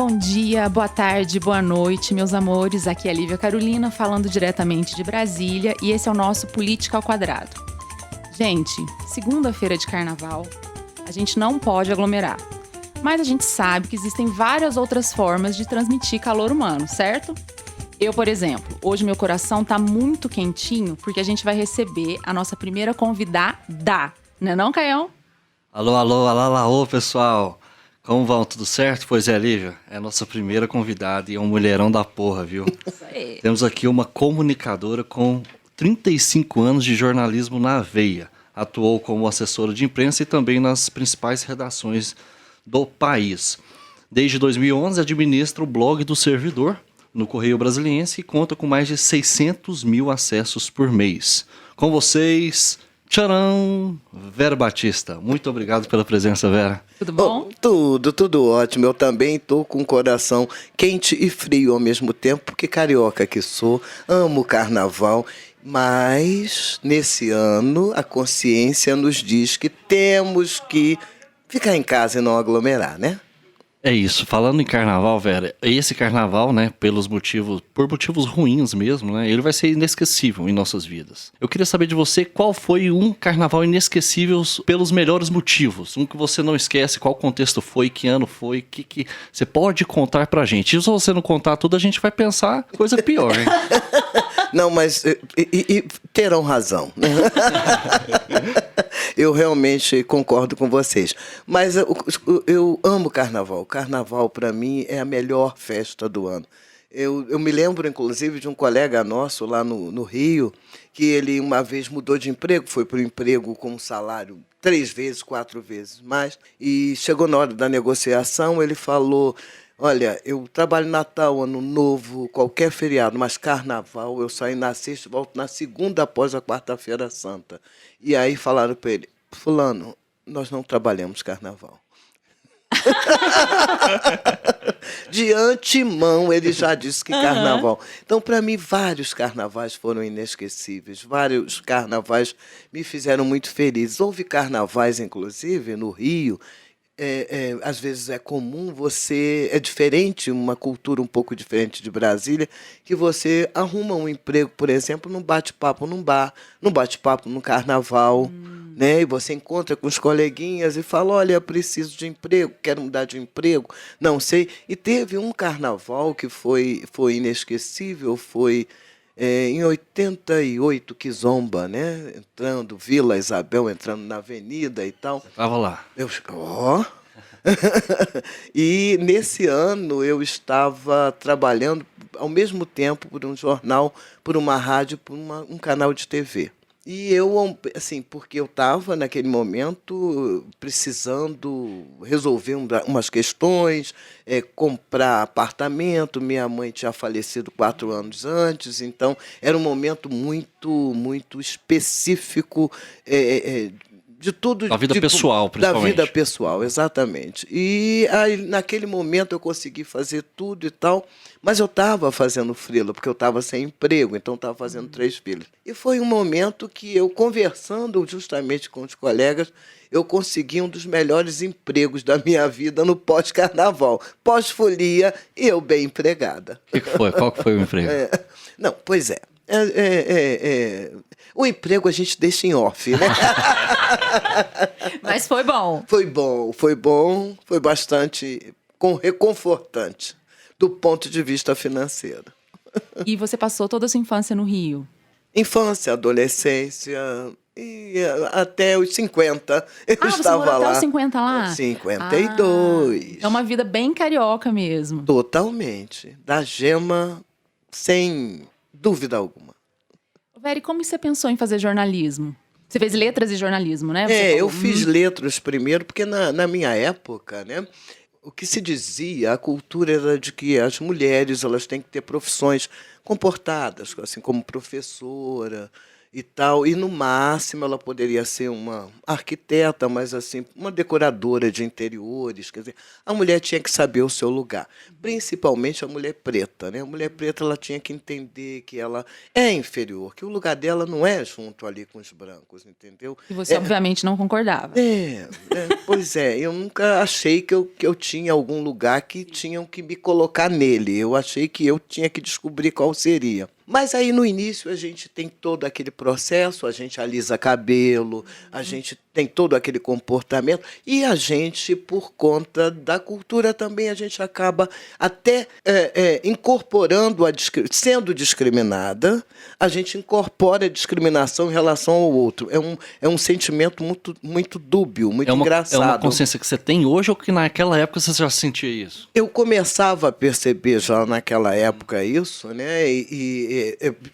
bom dia, boa tarde, boa noite, meus amores. Aqui é a Lívia Carolina, falando diretamente de Brasília, e esse é o nosso Política ao Quadrado. Gente, segunda-feira de carnaval, a gente não pode aglomerar. Mas a gente sabe que existem várias outras formas de transmitir calor humano, certo? Eu, por exemplo, hoje meu coração tá muito quentinho porque a gente vai receber a nossa primeira convidada. Não é não, Caião? Alô, alô, alô, pessoal. Como vão? Tudo certo? Pois é, Lívia, é a nossa primeira convidada e é um mulherão da porra, viu? Isso aí. Temos aqui uma comunicadora com 35 anos de jornalismo na veia. Atuou como assessora de imprensa e também nas principais redações do país. Desde 2011 administra o blog do Servidor no Correio Brasiliense e conta com mais de 600 mil acessos por mês. Com vocês, tcharam, Vera Batista. Muito obrigado pela presença, Vera. Tudo bom? Tudo ótimo. Eu também estou com o coração quente e frio ao mesmo tempo, porque carioca que sou, amo o carnaval. Mas, nesse ano, a consciência nos diz que temos que ficar em casa e não aglomerar, né? É isso, falando em carnaval, Vera, esse carnaval, né, por motivos ruins mesmo, né, ele vai ser inesquecível em nossas vidas. Eu queria saber de você qual foi um carnaval inesquecível pelos melhores motivos, um que você não esquece, qual contexto foi, que ano foi, que você pode contar pra gente. E se você não contar tudo, a gente vai pensar coisa pior, hein? Não, mas terão razão. Eu realmente concordo com vocês. Mas eu amo carnaval. Carnaval, para mim, é a melhor festa do ano. Eu me lembro, inclusive, de um colega nosso lá no Rio, que ele uma vez mudou de emprego, foi para o emprego com um salário 3 vezes, 4 vezes mais, e chegou na hora da negociação, ele falou: olha, eu trabalho Natal, Ano Novo, qualquer feriado, mas carnaval, eu saio na sexta e volto na segunda após a quarta-feira santa. E aí falaram para ele: fulano, nós não trabalhamos carnaval. De antemão ele já disse que carnaval. Então, para mim, vários carnavais foram inesquecíveis. Vários carnavais me fizeram muito feliz. Houve carnavais, inclusive, no Rio. Às vezes é comum você... É diferente, uma cultura um pouco diferente de Brasília, que você arruma um emprego, por exemplo, num bate-papo num bar, num bate-papo no carnaval, né? E você encontra com os coleguinhas e fala: olha, eu preciso de emprego, quero mudar de emprego, não sei. E teve um carnaval que foi inesquecível, foi... em 88, Kizomba, né? Entrando, Vila Isabel, entrando na avenida e tal. Você tava lá. E nesse ano eu estava trabalhando ao mesmo tempo por um jornal, por uma rádio, por um canal de TV. E eu, assim, porque eu estava naquele momento precisando resolver umas questões, comprar apartamento. Minha mãe tinha falecido 4 anos antes, então era um momento muito específico, de tudo. Da vida pessoal, principalmente. Da vida pessoal, exatamente. E aí, naquele momento eu consegui fazer tudo e tal, mas eu estava fazendo freela, porque eu estava sem emprego, então estava fazendo 3 filhos. E foi um momento que eu, conversando justamente com os colegas, eu consegui um dos melhores empregos da minha vida no pós-carnaval. Pós-folia e eu bem empregada. O que foi? Qual que foi o emprego? Não, pois é. O emprego a gente deixa em off, né? Mas foi bom. Foi bom, foi bastante reconfortante do ponto de vista financeiro. E você passou toda a sua infância no Rio? Infância, adolescência e até os 50 eu estava você morou lá. até os 50 lá? 52. É uma vida bem carioca mesmo. Totalmente. Da gema, sem dúvida alguma. Vera, e como você pensou em fazer jornalismo? Você fez letras e jornalismo, né? Eu fiz letras primeiro, porque na minha época, né, o que se dizia, a cultura era de que as mulheres elas têm que ter profissões comportadas, assim como professora, e tal, e no máximo ela poderia ser uma arquiteta, mas assim, uma decoradora de interiores, quer dizer, a mulher tinha que saber o seu lugar, principalmente a mulher preta, né? A mulher preta ela tinha que entender que ela é inferior, que o lugar dela não é junto ali com os brancos, entendeu? E você, obviamente, não concordava. Pois é, eu nunca achei que eu tinha algum lugar que tinham que me colocar nele. Eu achei que eu tinha que descobrir qual seria. Mas aí no início a gente tem todo aquele processo, a gente alisa cabelo, a gente tem todo aquele comportamento e a gente, por conta da cultura também, a gente acaba até incorporando, sendo discriminada, a gente incorpora a discriminação em relação ao outro. É um sentimento muito, muito dúbio, muito engraçado. É uma consciência que você tem hoje ou que naquela época você já sentia isso? Eu começava a perceber já naquela época isso, né?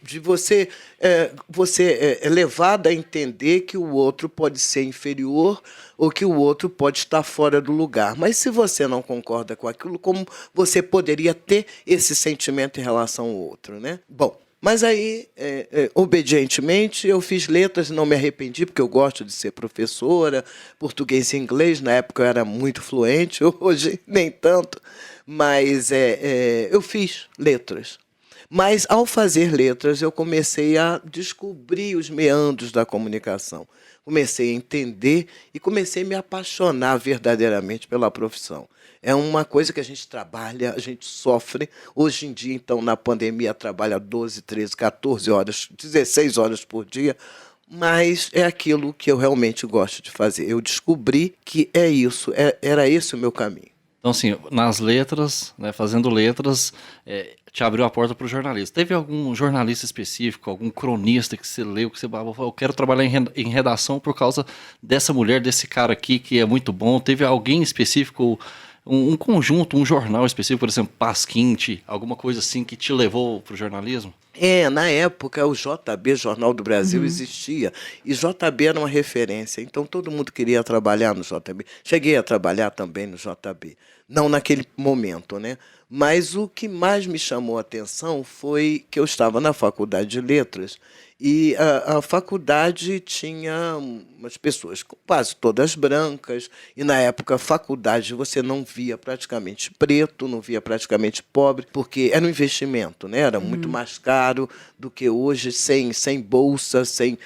De você é levado a entender que o outro pode ser inferior ou que o outro pode estar fora do lugar. Mas se você não concorda com aquilo, como você poderia ter esse sentimento em relação ao outro, né? Bom, mas aí, obedientemente, eu fiz letras e não me arrependi, porque eu gosto de ser professora, português e inglês. Na época eu era muito fluente, hoje nem tanto, mas eu fiz letras. Mas, ao fazer letras, eu comecei a descobrir os meandros da comunicação. Comecei a entender e comecei a me apaixonar verdadeiramente pela profissão. É uma coisa que a gente trabalha, a gente sofre. Hoje em dia, então, na pandemia, trabalha 12, 13, 14 horas, 16 horas por dia, mas é aquilo que eu realmente gosto de fazer. Eu descobri que é isso, era esse o meu caminho. Então, assim, nas letras, né, fazendo letras, te abriu a porta para o jornalismo. Teve algum jornalista específico, algum cronista que você leu, que você falou, eu quero trabalhar em redação por causa dessa mulher, desse cara aqui que é muito bom? Teve alguém específico, um conjunto, um jornal específico, por exemplo, Pasquinte, alguma coisa assim que te levou para o jornalismo? Na época o JB, Jornal do Brasil, existia. E JB era uma referência, então todo mundo queria trabalhar no JB. Cheguei a trabalhar também no JB, não naquele momento, né? Mas o que mais me chamou a atenção foi que eu estava na Faculdade de Letras e a faculdade tinha umas pessoas quase todas brancas, e na época a faculdade você não via praticamente preto, não via praticamente pobre, porque era um investimento, né? Era muito mais caro do que hoje, sem bolsa, sem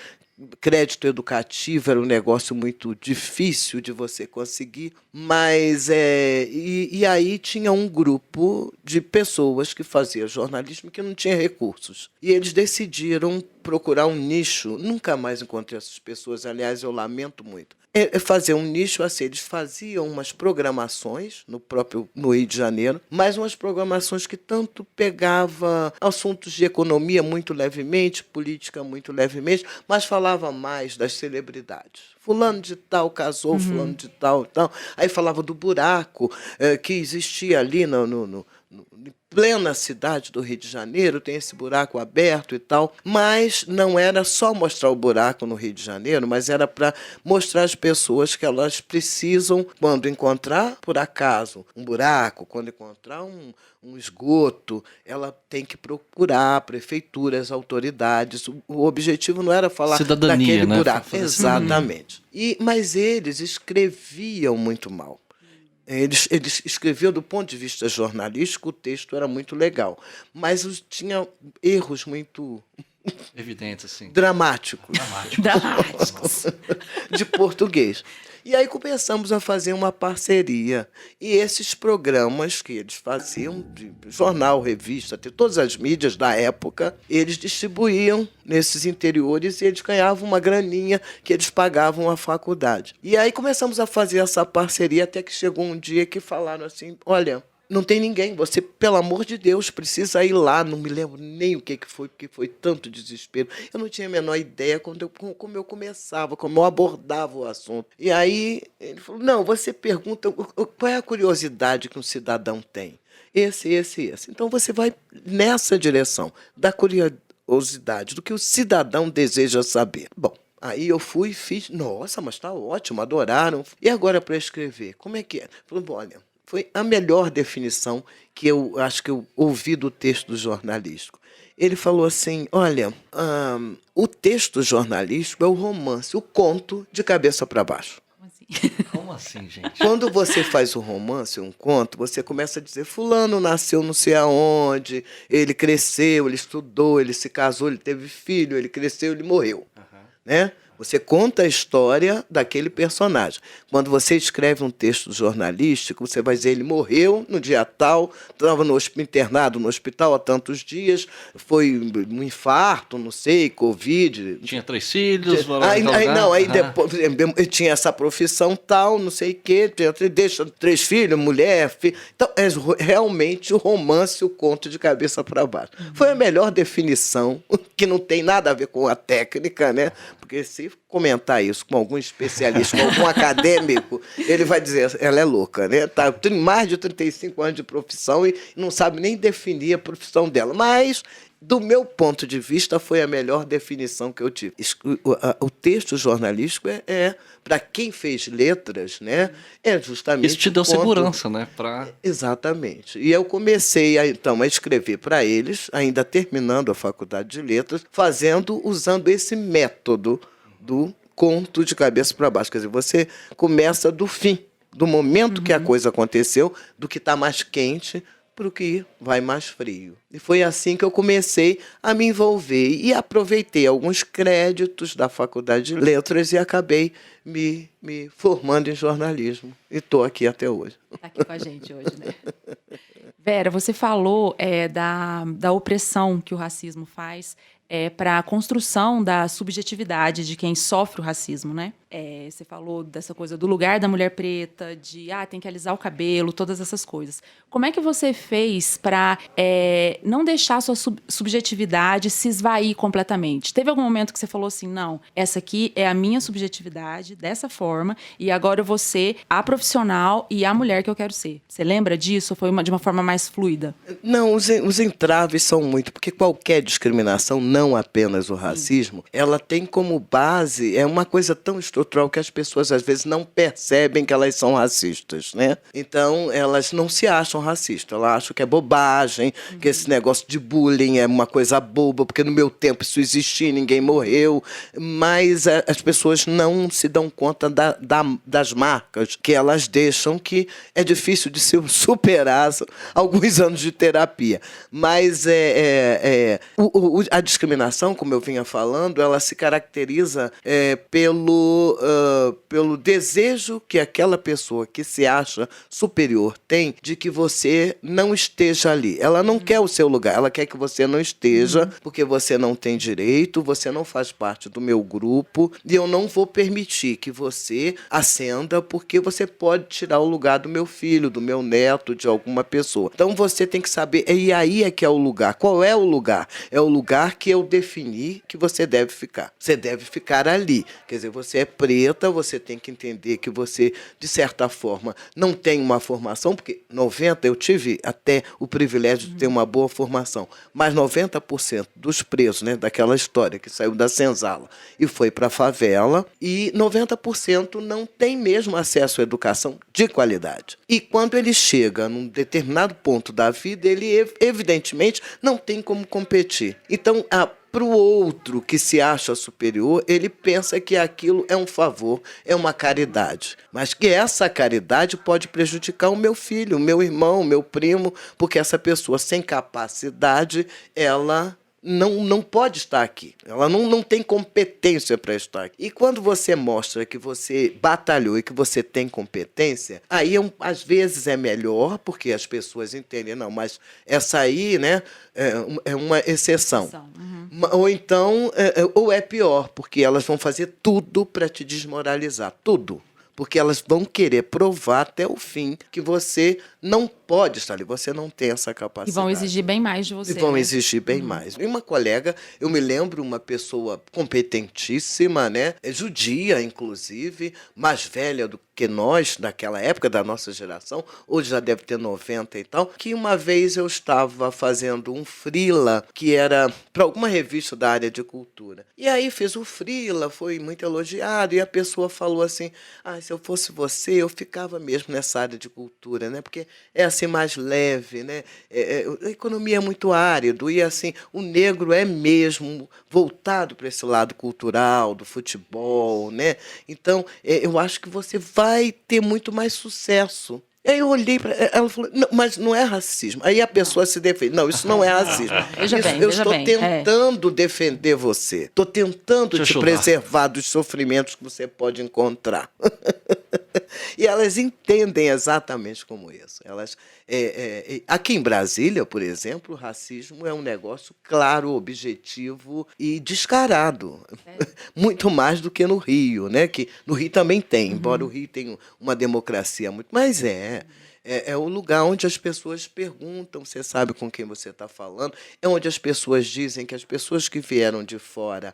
crédito educativo, era um negócio muito difícil de você conseguir, mas e aí tinha um grupo de pessoas que fazia jornalismo que não tinha recursos. E eles decidiram procurar um nicho. Nunca mais encontrei essas pessoas, aliás, eu lamento muito. Fazer um nicho assim, eles faziam umas programações no Rio de Janeiro, mas umas programações que tanto pegava assuntos de economia muito levemente, política muito levemente, mas falava mais das celebridades. Fulano de tal casou, fulano de tal, tal. Aí falava do buraco que existia ali em plena cidade do Rio de Janeiro, tem esse buraco aberto e tal, mas não era só mostrar o buraco no Rio de Janeiro, mas era para mostrar às pessoas que elas precisam, quando encontrar, por acaso, um buraco, quando encontrar um esgoto, ela tem que procurar prefeituras, autoridades. O objetivo não era falar cidadania, daquele buraco. Fazer Exatamente. Mas eles escreviam muito mal. Eles escreviam do ponto de vista jornalístico, o texto era muito legal, mas tinha erros muito evidentes, assim. Dramáticos. De português. E aí começamos a fazer uma parceria. E esses programas que eles faziam, de jornal, revista, todas as mídias da época, eles distribuíam nesses interiores e eles ganhavam uma graninha que eles pagavam à faculdade. E aí começamos a fazer essa parceria até que chegou um dia que falaram assim, olha, não tem ninguém, você, pelo amor de Deus, precisa ir lá. Não me lembro nem o que foi, porque foi tanto desespero. Eu não tinha a menor ideia como eu começava, como eu abordava o assunto. E aí ele falou, não, você pergunta qual é a curiosidade que um cidadão tem. Esse. Então você vai nessa direção da curiosidade, do que o cidadão deseja saber. Bom, aí eu fui e fiz, nossa, mas está ótimo, adoraram. E agora para escrever, como é que é? Falou, olha, Foi a melhor definição que eu acho que eu ouvi do texto jornalístico. Ele falou assim, olha, o texto jornalístico é o romance, o conto de cabeça para baixo. Como assim, gente? Quando você faz um romance, um conto, você começa a dizer, fulano nasceu não sei aonde, ele cresceu, ele estudou, ele se casou, ele teve filho, ele cresceu, ele morreu. Né? Você conta a história daquele personagem. Quando você escreve um texto jornalístico, você vai dizer, ele morreu no dia tal, estava internado no hospital há tantos dias, foi um infarto, não sei, Covid. Tinha 3 filhos. Depois eu tinha essa profissão tal, não sei o quê, deixa 3 filhos, mulher, filho. Então, é realmente o romance, o conto de cabeça para baixo. Foi a melhor definição, que não tem nada a ver com a técnica, né? Porque se comentar isso com algum especialista, com algum acadêmico, ele vai dizer, ela é louca, né? Tem mais de 35 anos de profissão e não sabe nem definir a profissão dela. Mas, do meu ponto de vista, foi a melhor definição que eu tive. O texto jornalístico para quem fez letras, né? É justamente isso te deu segurança, né? Exatamente. E eu comecei, então, a escrever para eles, ainda terminando a faculdade de letras, usando esse método do conto de cabeça para baixo. Quer dizer, você começa do fim, do momento que a coisa aconteceu, do que está mais quente, para o que vai mais frio. E foi assim que eu comecei a me envolver e aproveitei alguns créditos da Faculdade de Letras e acabei me formando em jornalismo. E estou aqui até hoje. Está aqui com a gente hoje, né? Vera, você falou da opressão que o racismo faz para a construção da subjetividade de quem sofre o racismo, né? Você falou dessa coisa do lugar da mulher preta, tem que alisar o cabelo, todas essas coisas. Como é que você fez para não deixar a sua subjetividade se esvair completamente? Teve algum momento que você falou assim, não, essa aqui é a minha subjetividade, dessa forma, e agora eu vou ser a profissional e a mulher que eu quero ser? Você lembra disso ou foi de uma forma mais fluida? Não, os entraves são muito, porque qualquer discriminação, não apenas o racismo, ela tem como base, uma coisa tão estrutural que as pessoas às vezes não percebem que elas são racistas, né? Então, elas não se acham racistas, elas acham que é bobagem, que esse negócio de bullying é uma coisa boba, porque no meu tempo isso existia, ninguém morreu, mas as pessoas não se dão conta das marcas que elas deixam, que é difícil de se superar alguns anos de terapia. Mas a discriminação, como eu vinha falando, ela se caracteriza pelo desejo que aquela pessoa que se acha superior tem de que você não esteja ali. Ela não quer o seu lugar, ela quer que você não esteja, porque você não tem direito, você não faz parte do meu grupo, e eu não vou permitir que você ascenda, porque você pode tirar o lugar do meu filho, do meu neto, de alguma pessoa. Então você tem que saber, e aí é que é o lugar. Qual é o lugar? É o lugar que eu defini que você deve ficar. Você deve ficar ali. Quer dizer, você é preta, você tem que entender que você, de certa forma, não tem uma formação, porque 90% eu tive até o privilégio de ter uma boa formação, mas 90% dos presos, né, daquela história que saiu da senzala e foi para a favela, e 90% não tem mesmo acesso à educação de qualidade. E quando ele chega num determinado ponto da vida, ele evidentemente não tem como competir. Então, para o outro que se acha superior, ele pensa que aquilo é um favor, é uma caridade. Mas que essa caridade pode prejudicar o meu filho, o meu irmão, o meu primo, porque essa pessoa sem capacidade, ela não pode estar aqui. Ela não tem competência para estar aqui. E quando você mostra que você batalhou e que você tem competência, aí às vezes é melhor, porque as pessoas entendem, não, mas essa aí, né, é uma exceção. Ou então, ou é pior, porque elas vão fazer tudo para te desmoralizar, tudo. Porque elas vão querer provar até o fim que você não pode estar ali, você não tem essa capacidade. E vão exigir bem mais de você. E vão né? exigir bem mais. E uma colega, eu me lembro, uma pessoa competentíssima, né? Judia, inclusive, mais velha do que nós, naquela época, da nossa geração, hoje já deve ter 90 e tal, que uma vez eu estava fazendo um freela, que era para alguma revista da área de cultura. E aí fiz o freela, foi muito elogiado, e a pessoa falou assim, se eu fosse você, eu ficava mesmo nessa área de cultura, né? Porque é assim mais leve, né? A economia é muito árido, e assim, o negro é mesmo voltado para esse lado cultural, do futebol, né? Então, eu acho que você vai ter muito mais sucesso. Aí eu olhei para ela, falou, não, mas não é racismo. Aí a pessoa se defende. Não, isso não é racismo. Eu estou tentando defender você. Estou tentando te preservar dos sofrimentos que você pode encontrar. E elas entendem exatamente como isso. Elas, aqui em Brasília, por exemplo, o racismo é um negócio claro, objetivo e descarado. Muito mais do que no Rio, né? Que no Rio também tem, embora o Rio tenha uma democracia muito... Mas é o lugar onde as pessoas perguntam, você sabe com quem você está falando, é onde as pessoas dizem que as pessoas que vieram de fora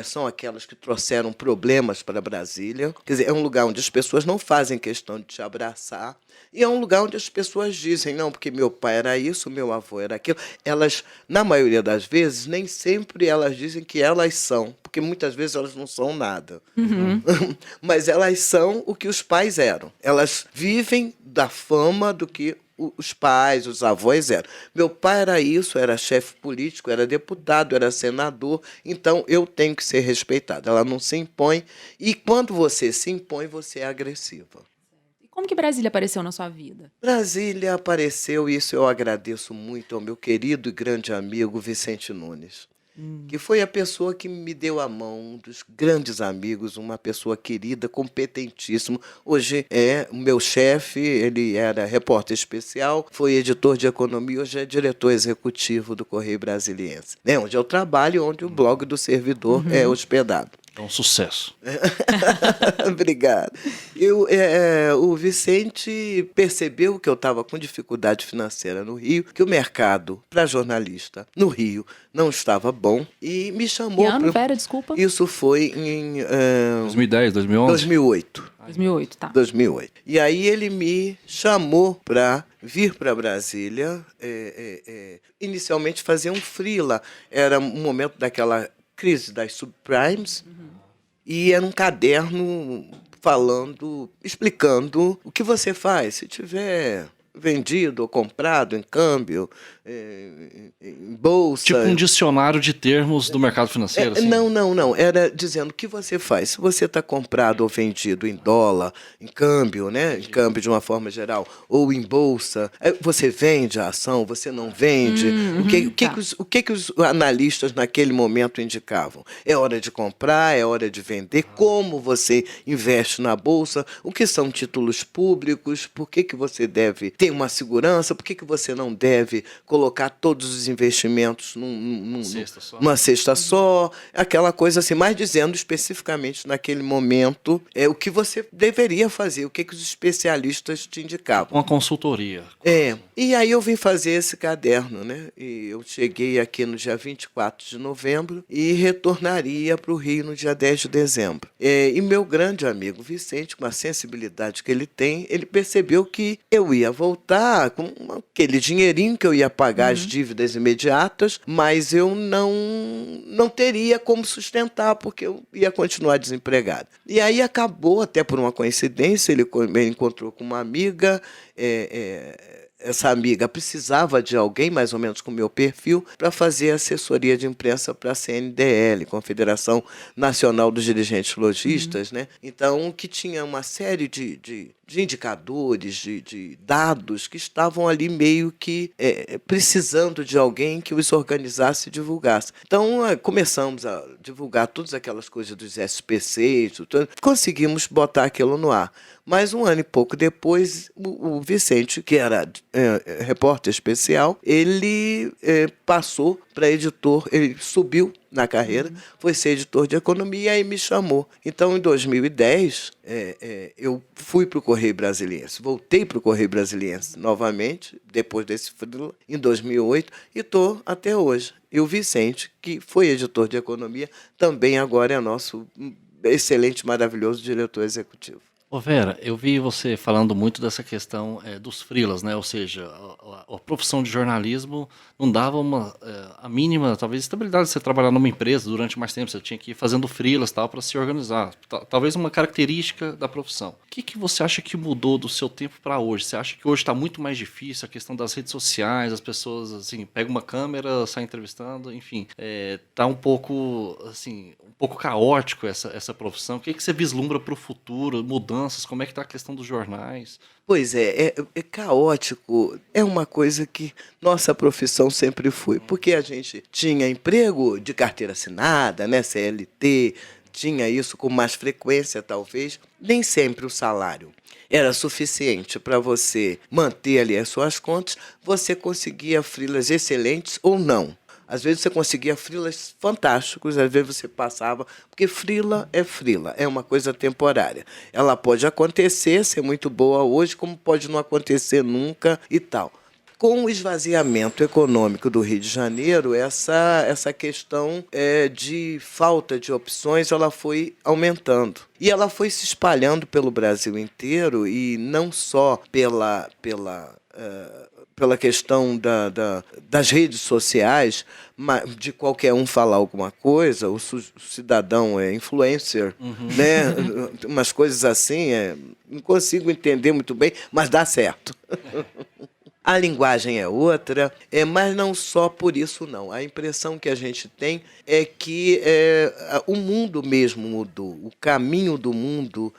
são aquelas que trouxeram problemas para Brasília. Quer dizer, é um lugar onde as pessoas não fazem questão de te abraçar, e é um lugar onde as pessoas dizem, não, porque meu pai era isso, meu avô era aquilo. Elas, na maioria das vezes, nem sempre elas dizem que elas são, porque muitas vezes elas não são nada. Mas elas são o que os pais eram. Elas vivem da fama do que os pais, os avós eram. Meu pai era isso, era chefe político, era deputado, era senador, então eu tenho que ser respeitada. Ela não se impõe, e quando você se impõe, você é agressiva. Como que Brasília apareceu na sua vida? Brasília apareceu, e isso eu agradeço muito ao meu querido e grande amigo Vicente Nunes, que foi a pessoa que me deu a mão, um dos grandes amigos, uma pessoa querida, competentíssimo. Hoje é o meu chefe, ele era repórter especial, foi editor de economia, hoje é diretor executivo do Correio Brasiliense, né? Onde eu trabalho, onde o blog do servidor é hospedado. É um sucesso. Obrigada. O Vicente percebeu que eu estava com dificuldade financeira no Rio, que o mercado para jornalista no Rio não estava bom, e me chamou... Que ano, Vera, desculpa? Isso foi em... 2010, 2011? 2008. 2008, tá. 2008. E aí ele me chamou para vir para Brasília, inicialmente fazer um freela. Era um momento daquela crise das subprimes, e era um caderno explicando o que você faz se tiver vendido ou comprado em câmbio, em bolsa. Tipo um dicionário de termos do mercado financeiro? Assim. Não. Era dizendo o que você faz. Se você está comprado ou vendido em dólar, em câmbio, né? Em câmbio de uma forma geral, ou em bolsa, você vende a ação, você não vende. O que os analistas naquele momento indicavam? É hora de comprar, é hora de vender, como você investe na bolsa, o que são títulos públicos, por que você deve ter uma segurança, por que você não deve colocar todos os investimentos numa cesta só, aquela coisa assim, mas dizendo especificamente naquele momento o que você deveria fazer, o que os especialistas te indicavam. Uma consultoria. E aí eu vim fazer esse caderno, né? E eu cheguei aqui no dia 24 de novembro e retornaria para o Rio no dia 10 de dezembro. E meu grande amigo Vicente, com a sensibilidade que ele tem, ele percebeu que eu ia voltar com aquele dinheirinho que eu ia pagar as dívidas imediatas, mas eu não teria como sustentar, porque eu ia continuar desempregado. E aí acabou, até por uma coincidência, ele encontrou com uma amiga, essa amiga precisava de alguém, mais ou menos com o meu perfil, para fazer assessoria de imprensa para a CNDL, Confederação Nacional dos Dirigentes Lojistas, né? Então, que tinha uma série de indicadores, de dados que estavam ali meio que precisando de alguém que os organizasse e divulgasse. Então, começamos a divulgar todas aquelas coisas dos SPCs, conseguimos botar aquilo no ar. Mas um ano e pouco depois, o Vicente, que era repórter especial, ele passou para editor, ele subiu na carreira, foi ser editor de economia e aí me chamou. Então, em 2010, eu fui para o Correio Brasiliense, voltei para o Correio Brasiliense novamente, depois desse freela, em 2008, e estou até hoje. E o Vicente, que foi editor de economia, também agora é nosso excelente, maravilhoso diretor executivo. Ô Vera, eu vi você falando muito dessa questão dos freelas, né? Ou seja, a profissão de jornalismo não dava a mínima, talvez, estabilidade de você trabalhar numa empresa durante mais tempo, você tinha que ir fazendo freelas tal para se organizar. Talvez uma característica da profissão. O que você acha que mudou do seu tempo para hoje? Você acha que hoje está muito mais difícil a questão das redes sociais, as pessoas assim, pegam uma câmera, saem entrevistando, enfim, tá um pouco assim, um pouco caótico essa profissão. O que você vislumbra para o futuro, mudanças, como é que está a questão dos jornais? Pois é caótico, é uma coisa que nossa profissão sempre foi, porque a gente tinha emprego de carteira assinada, né, CLT, tinha isso com mais frequência talvez, nem sempre o salário era suficiente para você manter ali as suas contas, você conseguia freelas excelentes ou não. Às vezes você conseguia freelas fantásticos, às vezes você passava, porque freela, é uma coisa temporária. Ela pode acontecer, ser muito boa hoje, como pode não acontecer nunca e tal. Com o esvaziamento econômico do Rio de Janeiro, essa questão de falta de opções ela foi aumentando. E ela foi se espalhando pelo Brasil inteiro, e não só pela questão das redes sociais, de qualquer um falar alguma coisa, o cidadão é influencer, né? Umas coisas assim, não consigo entender muito bem, mas dá certo. A linguagem é outra, mas não só por isso, não. A impressão que a gente tem é que o mundo mesmo mudou, o caminho do mundo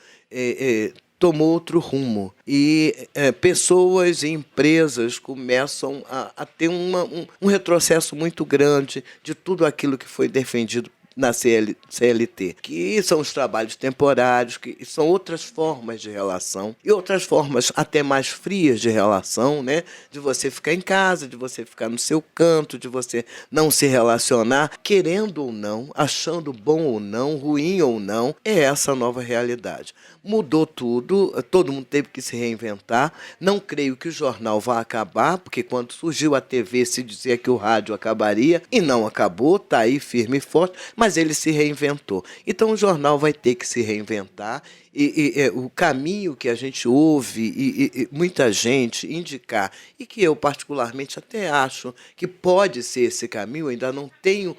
tomou outro rumo. E pessoas e empresas começam a ter um retrocesso muito grande de tudo aquilo que foi defendido na CLT, que são os trabalhos temporários, que são outras formas de relação, e outras formas até mais frias de relação, né? De você ficar em casa, de você ficar no seu canto, de você não se relacionar, querendo ou não, achando bom ou não, ruim ou não, é essa nova realidade. Mudou tudo, todo mundo teve que se reinventar. Não creio que o jornal vá acabar, porque quando surgiu a TV se dizia que o rádio acabaria, e não acabou, está aí firme e forte, mas ele se reinventou. Então o jornal vai ter que se reinventar, e o caminho que a gente ouve e muita gente indicar, e que eu particularmente até acho que pode ser esse caminho, ainda não tenho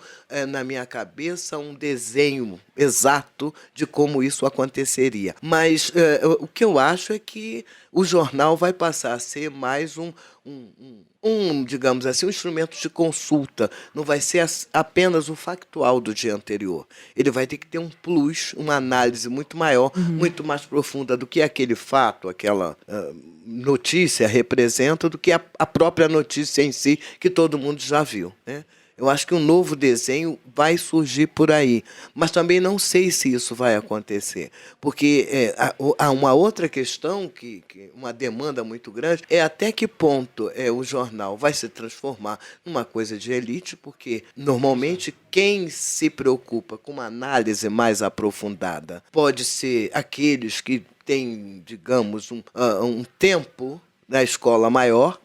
na minha cabeça um desenho exato de como isso aconteceria. Mas o que eu acho é que o jornal vai passar a ser mais digamos assim, um instrumento de consulta. Não vai ser apenas o factual do dia anterior. Ele vai ter que ter um plus, uma análise muito maior, muito mais profunda do que aquele fato, aquela notícia representa, do que a própria notícia em si, que todo mundo já viu, né? Eu acho que um novo desenho vai surgir por aí, mas também não sei se isso vai acontecer, porque há uma outra questão, uma demanda muito grande, é até que ponto o jornal vai se transformar numa coisa de elite, porque normalmente quem se preocupa com uma análise mais aprofundada pode ser aqueles que têm, digamos, um tempo na escola maior.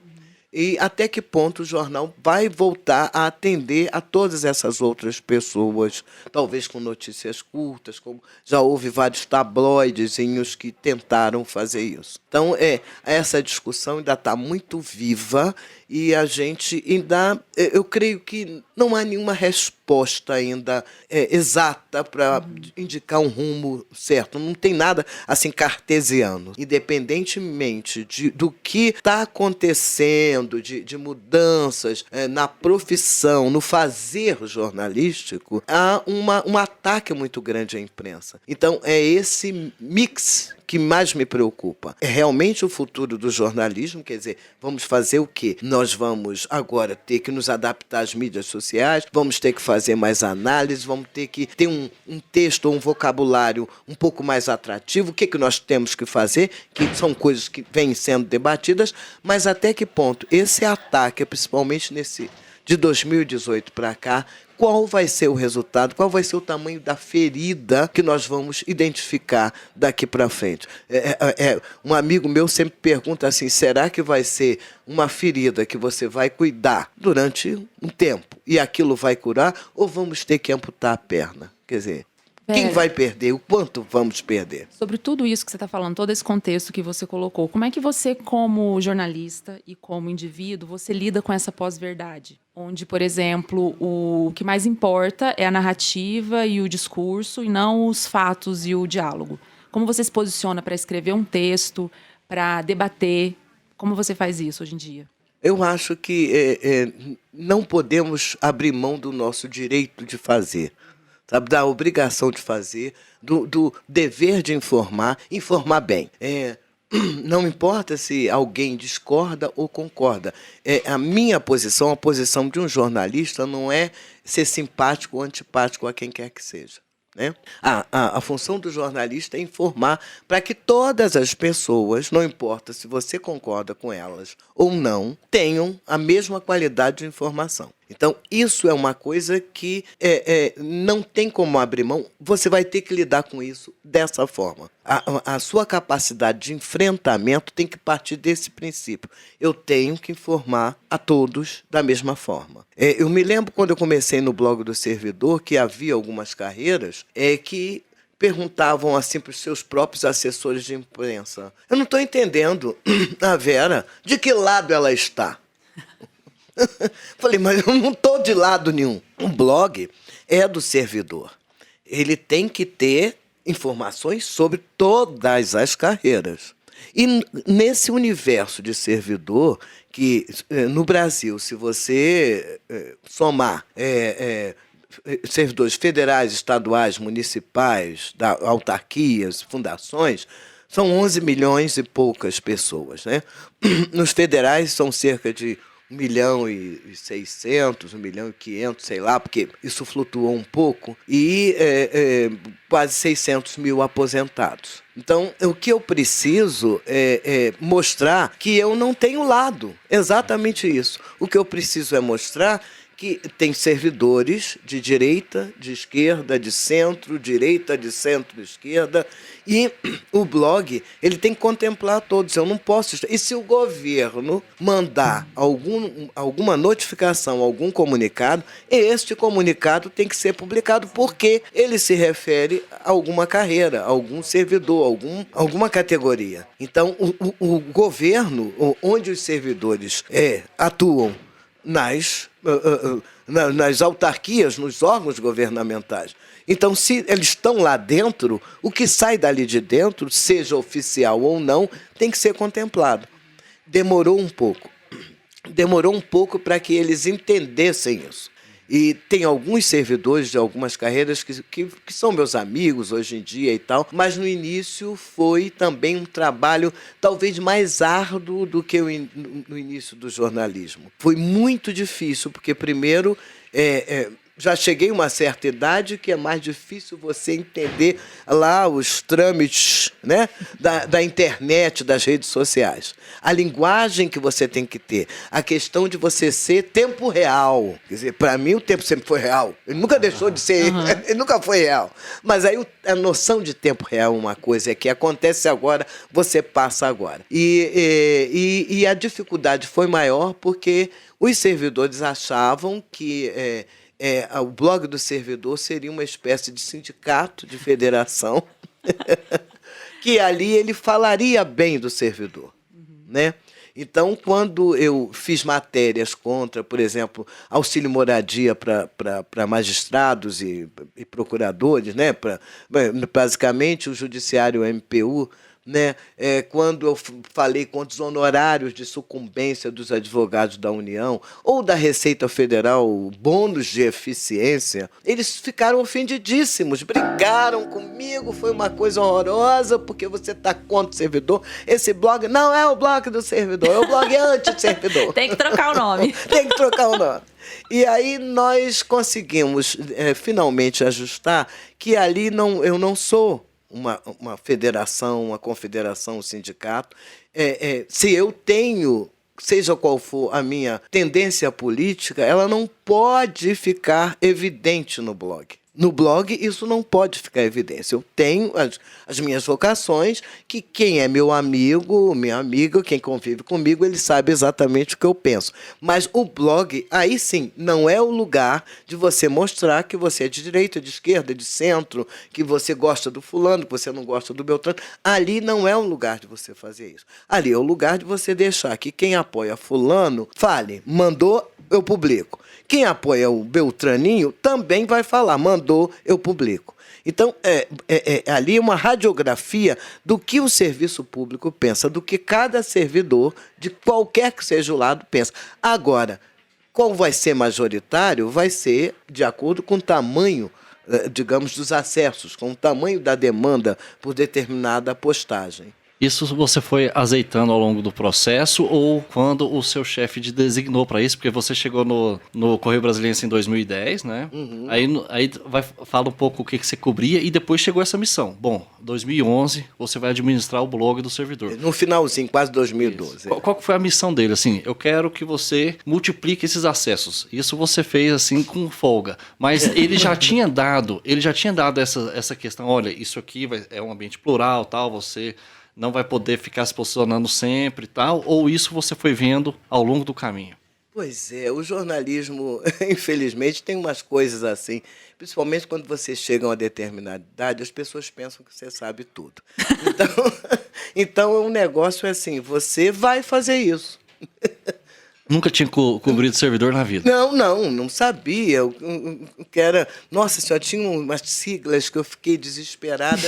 E até que ponto o jornal vai voltar a atender a todas essas outras pessoas, talvez com notícias curtas, como já houve vários tabloidezinhos que tentaram fazer isso. Então, essa discussão ainda está muito viva, e a gente ainda, eu creio que não há nenhuma resposta ainda exata para indicar um rumo certo. Não tem nada assim cartesiano. Independentemente do que está acontecendo, de mudanças na profissão, no fazer jornalístico, há um ataque muito grande à imprensa. Então, é esse mix que mais me preocupa. É realmente o futuro do jornalismo, quer dizer, vamos fazer o quê? Nós vamos agora ter que nos adaptar às mídias sociais, vamos ter que fazer mais análise, vamos ter que ter um texto ou um vocabulário um pouco mais atrativo. O que nós temos que fazer? Que são coisas que vêm sendo debatidas, mas até que ponto esse ataque, principalmente de 2018 para cá, qual vai ser o resultado, qual vai ser o tamanho da ferida que nós vamos identificar daqui para frente. Um amigo meu sempre pergunta assim, será que vai ser uma ferida que você vai cuidar durante um tempo e aquilo vai curar, ou vamos ter que amputar a perna? Quer dizer, quem vai perder? O quanto vamos perder? Sobre tudo isso que você está falando, todo esse contexto que você colocou, como é que você, como jornalista e como indivíduo, você lida com essa pós-verdade? Onde, por exemplo, o que mais importa é a narrativa e o discurso e não os fatos e o diálogo. Como você se posiciona para escrever um texto, para debater? Como você faz isso hoje em dia? Eu acho que não podemos abrir mão do nosso direito de fazer. Sabe, da obrigação de fazer, do dever de informar bem. Não importa se alguém discorda ou concorda. A minha posição, a posição de um jornalista, não é ser simpático ou antipático a quem quer que seja. Né? A função do jornalista é informar para que todas as pessoas, não importa se você concorda com elas ou não, tenham a mesma qualidade de informação. Então, isso é uma coisa que não tem como abrir mão, você vai ter que lidar com isso dessa forma. A sua capacidade de enfrentamento tem que partir desse princípio. Eu tenho que informar a todos da mesma forma. Eu me lembro quando eu comecei no blog do Servidor, que havia algumas carreiras que perguntavam assim para os seus próprios assessores de imprensa: eu não estou entendendo, a Vera, de que lado ela está? Falei, mas eu não estou de lado nenhum. Um blog é do servidor. Ele tem que ter informações sobre todas as carreiras. E nesse universo de servidor, que no Brasil, se você somar servidores federais, estaduais, municipais, autarquias, fundações, são 11 milhões e poucas pessoas, né? Nos federais são cerca de 1.600.000, 1.500.000, sei lá, porque isso flutuou um pouco, e quase 600 mil aposentados. Então, o que eu preciso é mostrar que eu não tenho lado. Exatamente isso. O que eu preciso é mostrar que tem servidores de direita, de esquerda, de centro, direita, de centro-esquerda, e o blog ele tem que contemplar todos. Eu não posso... E se o governo mandar alguma notificação, algum comunicado, este comunicado tem que ser publicado porque ele se refere a alguma carreira, a algum servidor, alguma categoria. Então, o governo, onde os servidores atuam, nas autarquias, nos órgãos governamentais. Então, se eles estão lá dentro, o que sai dali de dentro, seja oficial ou não, tem que ser contemplado. Demorou um pouco para que eles entendessem isso. E tem alguns servidores de algumas carreiras que são meus amigos hoje em dia e tal, mas no início foi também um trabalho talvez mais árduo do que no início do jornalismo. Foi muito difícil, porque primeiro já cheguei a uma certa idade que é mais difícil você entender lá os trâmites, né, da internet, das redes sociais. A linguagem que você tem que ter, a questão de você ser tempo real. Quer dizer, para mim o tempo sempre foi real. Ele nunca deixou de ser, ele nunca foi real. Mas aí a noção de tempo real é uma coisa, é que acontece agora, você passa agora. E a dificuldade foi maior porque os servidores achavam que o blog do servidor seria uma espécie de sindicato, de federação, que ali ele falaria bem do servidor. Né? Então, quando eu fiz matérias contra, por exemplo, auxílio moradia para magistrados e procuradores, né? Basicamente o judiciário MPU né? Quando eu falei contra os honorários de sucumbência dos advogados da União ou da Receita Federal, bônus de eficiência, eles ficaram ofendidíssimos, brigaram comigo, foi uma coisa horrorosa, porque você está contra o servidor. Esse blog não é o blog do servidor, é o blog anti-servidor. Tem que trocar o nome. Tem que trocar o nome. E aí nós conseguimos finalmente ajustar que ali eu não sou uma federação, uma confederação, um sindicato. Se eu tenho, seja qual for a minha tendência política, ela não pode ficar evidente no blog. No blog, isso não pode ficar evidência. Eu tenho as minhas vocações, que quem é meu amigo, minha amiga, quem convive comigo, ele sabe exatamente o que eu penso. Mas o blog, aí sim, não é o lugar de você mostrar que você é de direita, de esquerda, de centro, que você gosta do fulano, que você não gosta do Beltrano. Ali não é o lugar de você fazer isso. Ali é o lugar de você deixar que quem apoia fulano fale, mandou, eu publico. Quem apoia o Beltraninho também vai falar, mandou, eu publico. Então, ali uma radiografia do que o serviço público pensa, do que cada servidor, de qualquer que seja o lado, pensa. Agora, qual vai ser majoritário? Vai ser de acordo com o tamanho, digamos, dos acessos, com o tamanho da demanda por determinada postagem. Isso você foi azeitando ao longo do processo ou quando o seu chefe te designou para isso? Porque você chegou no Correio Brasiliense em 2010, né? Uhum. Aí fala um pouco o que você cobria e depois chegou essa missão. Bom, 2011 você vai administrar o blog do servidor. No finalzinho, quase 2012. Qual foi a missão dele? Assim, eu quero que você multiplique esses acessos. Isso você fez assim com folga. Mas ele já tinha dado essa questão, olha, isso aqui é um ambiente plural, tal, você não vai poder ficar se posicionando sempre e tal, ou isso você foi vendo ao longo do caminho? Pois é, o jornalismo, infelizmente, tem umas coisas assim, principalmente quando você chega a uma determinada idade, as pessoas pensam que você sabe tudo. Então, um negócio é assim, você vai fazer isso. Nunca tinha cobrido servidor na vida? Não sabia. Que era, nossa senhora, tinha umas siglas que eu fiquei desesperada.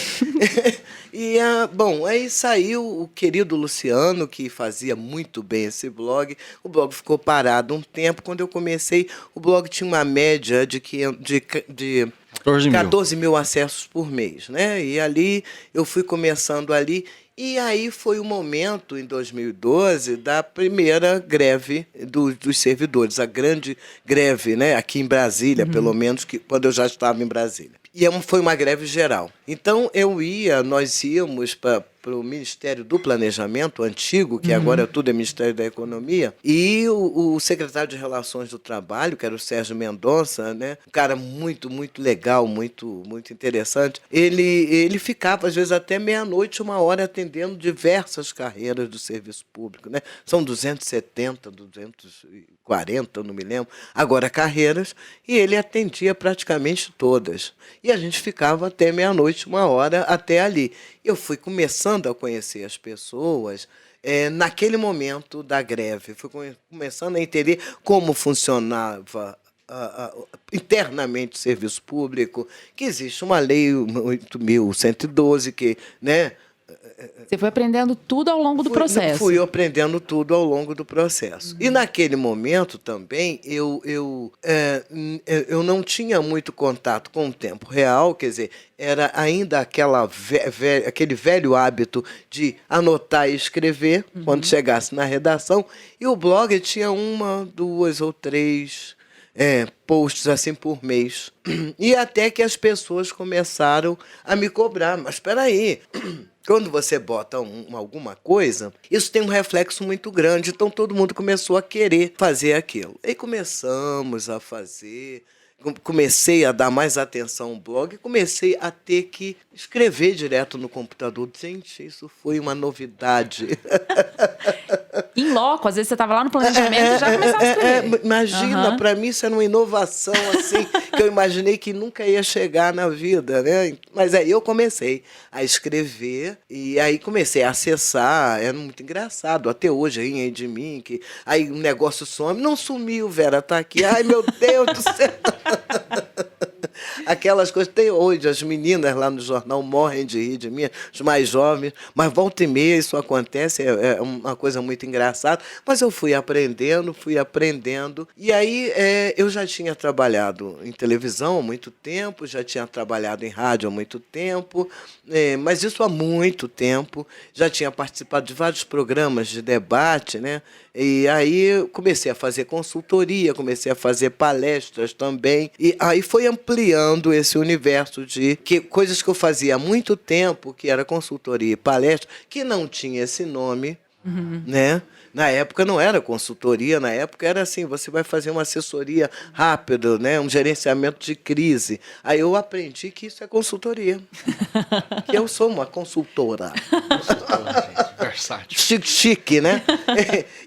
E, bom, aí saiu o querido Luciano, que fazia muito bem esse blog. O blog ficou parado um tempo. Quando eu comecei, o blog tinha uma média de 14 mil acessos por mês, né? E ali, eu fui começando ali. E aí foi o momento, em 2012, da primeira greve dos servidores, a grande greve, né, aqui em Brasília, pelo menos, quando eu já estava em Brasília. E foi uma greve geral. Então, nós íamos para o Ministério do Planejamento, antigo, que agora tudo é Ministério da Economia, e o secretário de Relações do Trabalho, que era o Sérgio Mendonça, né, um cara muito, muito legal, muito, muito interessante, ele ficava, às vezes, até meia-noite, 1 hora, atendendo diversas carreiras do serviço público, né? São 270, 240, não me lembro, agora carreiras, e ele atendia praticamente todas. E a gente ficava até meia-noite, 1 hora, até ali. Eu fui começando a conhecer as pessoas naquele momento da greve. Fui começando a entender como funcionava internamente o serviço público, que existe uma lei 8.112 que, né? Você foi aprendendo tudo ao longo do processo. Fui aprendendo tudo ao longo do processo. E naquele momento também eu não tinha muito contato com o tempo real, quer dizer, era ainda aquele velho hábito de anotar e escrever quando chegasse na redação, e o blog tinha 1, 2 ou 3 posts assim por mês. E até que as pessoas começaram a me cobrar. Mas espera aí, quando você bota alguma coisa, isso tem um reflexo muito grande. Então todo mundo começou a querer fazer aquilo. E começamos a fazer. Comecei a dar mais atenção ao blog, comecei a ter que escrever direto no computador. Gente, isso foi uma novidade. Em loco, às vezes você estava lá no planejamento e já começava a escrever. Imagina, para mim isso era uma inovação assim, que eu imaginei que nunca ia chegar na vida, né? Mas aí eu comecei a escrever e aí comecei a acessar. Era muito engraçado, até hoje aí de mim, que aí o negócio some. Não sumiu, Vera, tá aqui. Ai, meu Deus do céu! Aquelas coisas. Tem hoje, as meninas lá no jornal morrem de rir de mim, os mais jovens, mas volta e meia isso acontece, é uma coisa muito engraçada. Mas eu fui aprendendo, e aí eu já tinha trabalhado em televisão há muito tempo, já tinha trabalhado em rádio há muito tempo, mas isso há muito tempo, já tinha participado de vários programas de debate, né? E aí eu comecei a fazer consultoria, comecei a fazer palestras também, e aí foi ampliando esse universo de coisas que eu fazia há muito tempo, que era consultoria e palestra, que não tinha esse nome, né? Na época não era consultoria, na época era assim, você vai fazer uma assessoria rápida, né? Um gerenciamento de crise. Aí eu aprendi que isso é consultoria, que eu sou uma consultora. Versátil. Chique, né?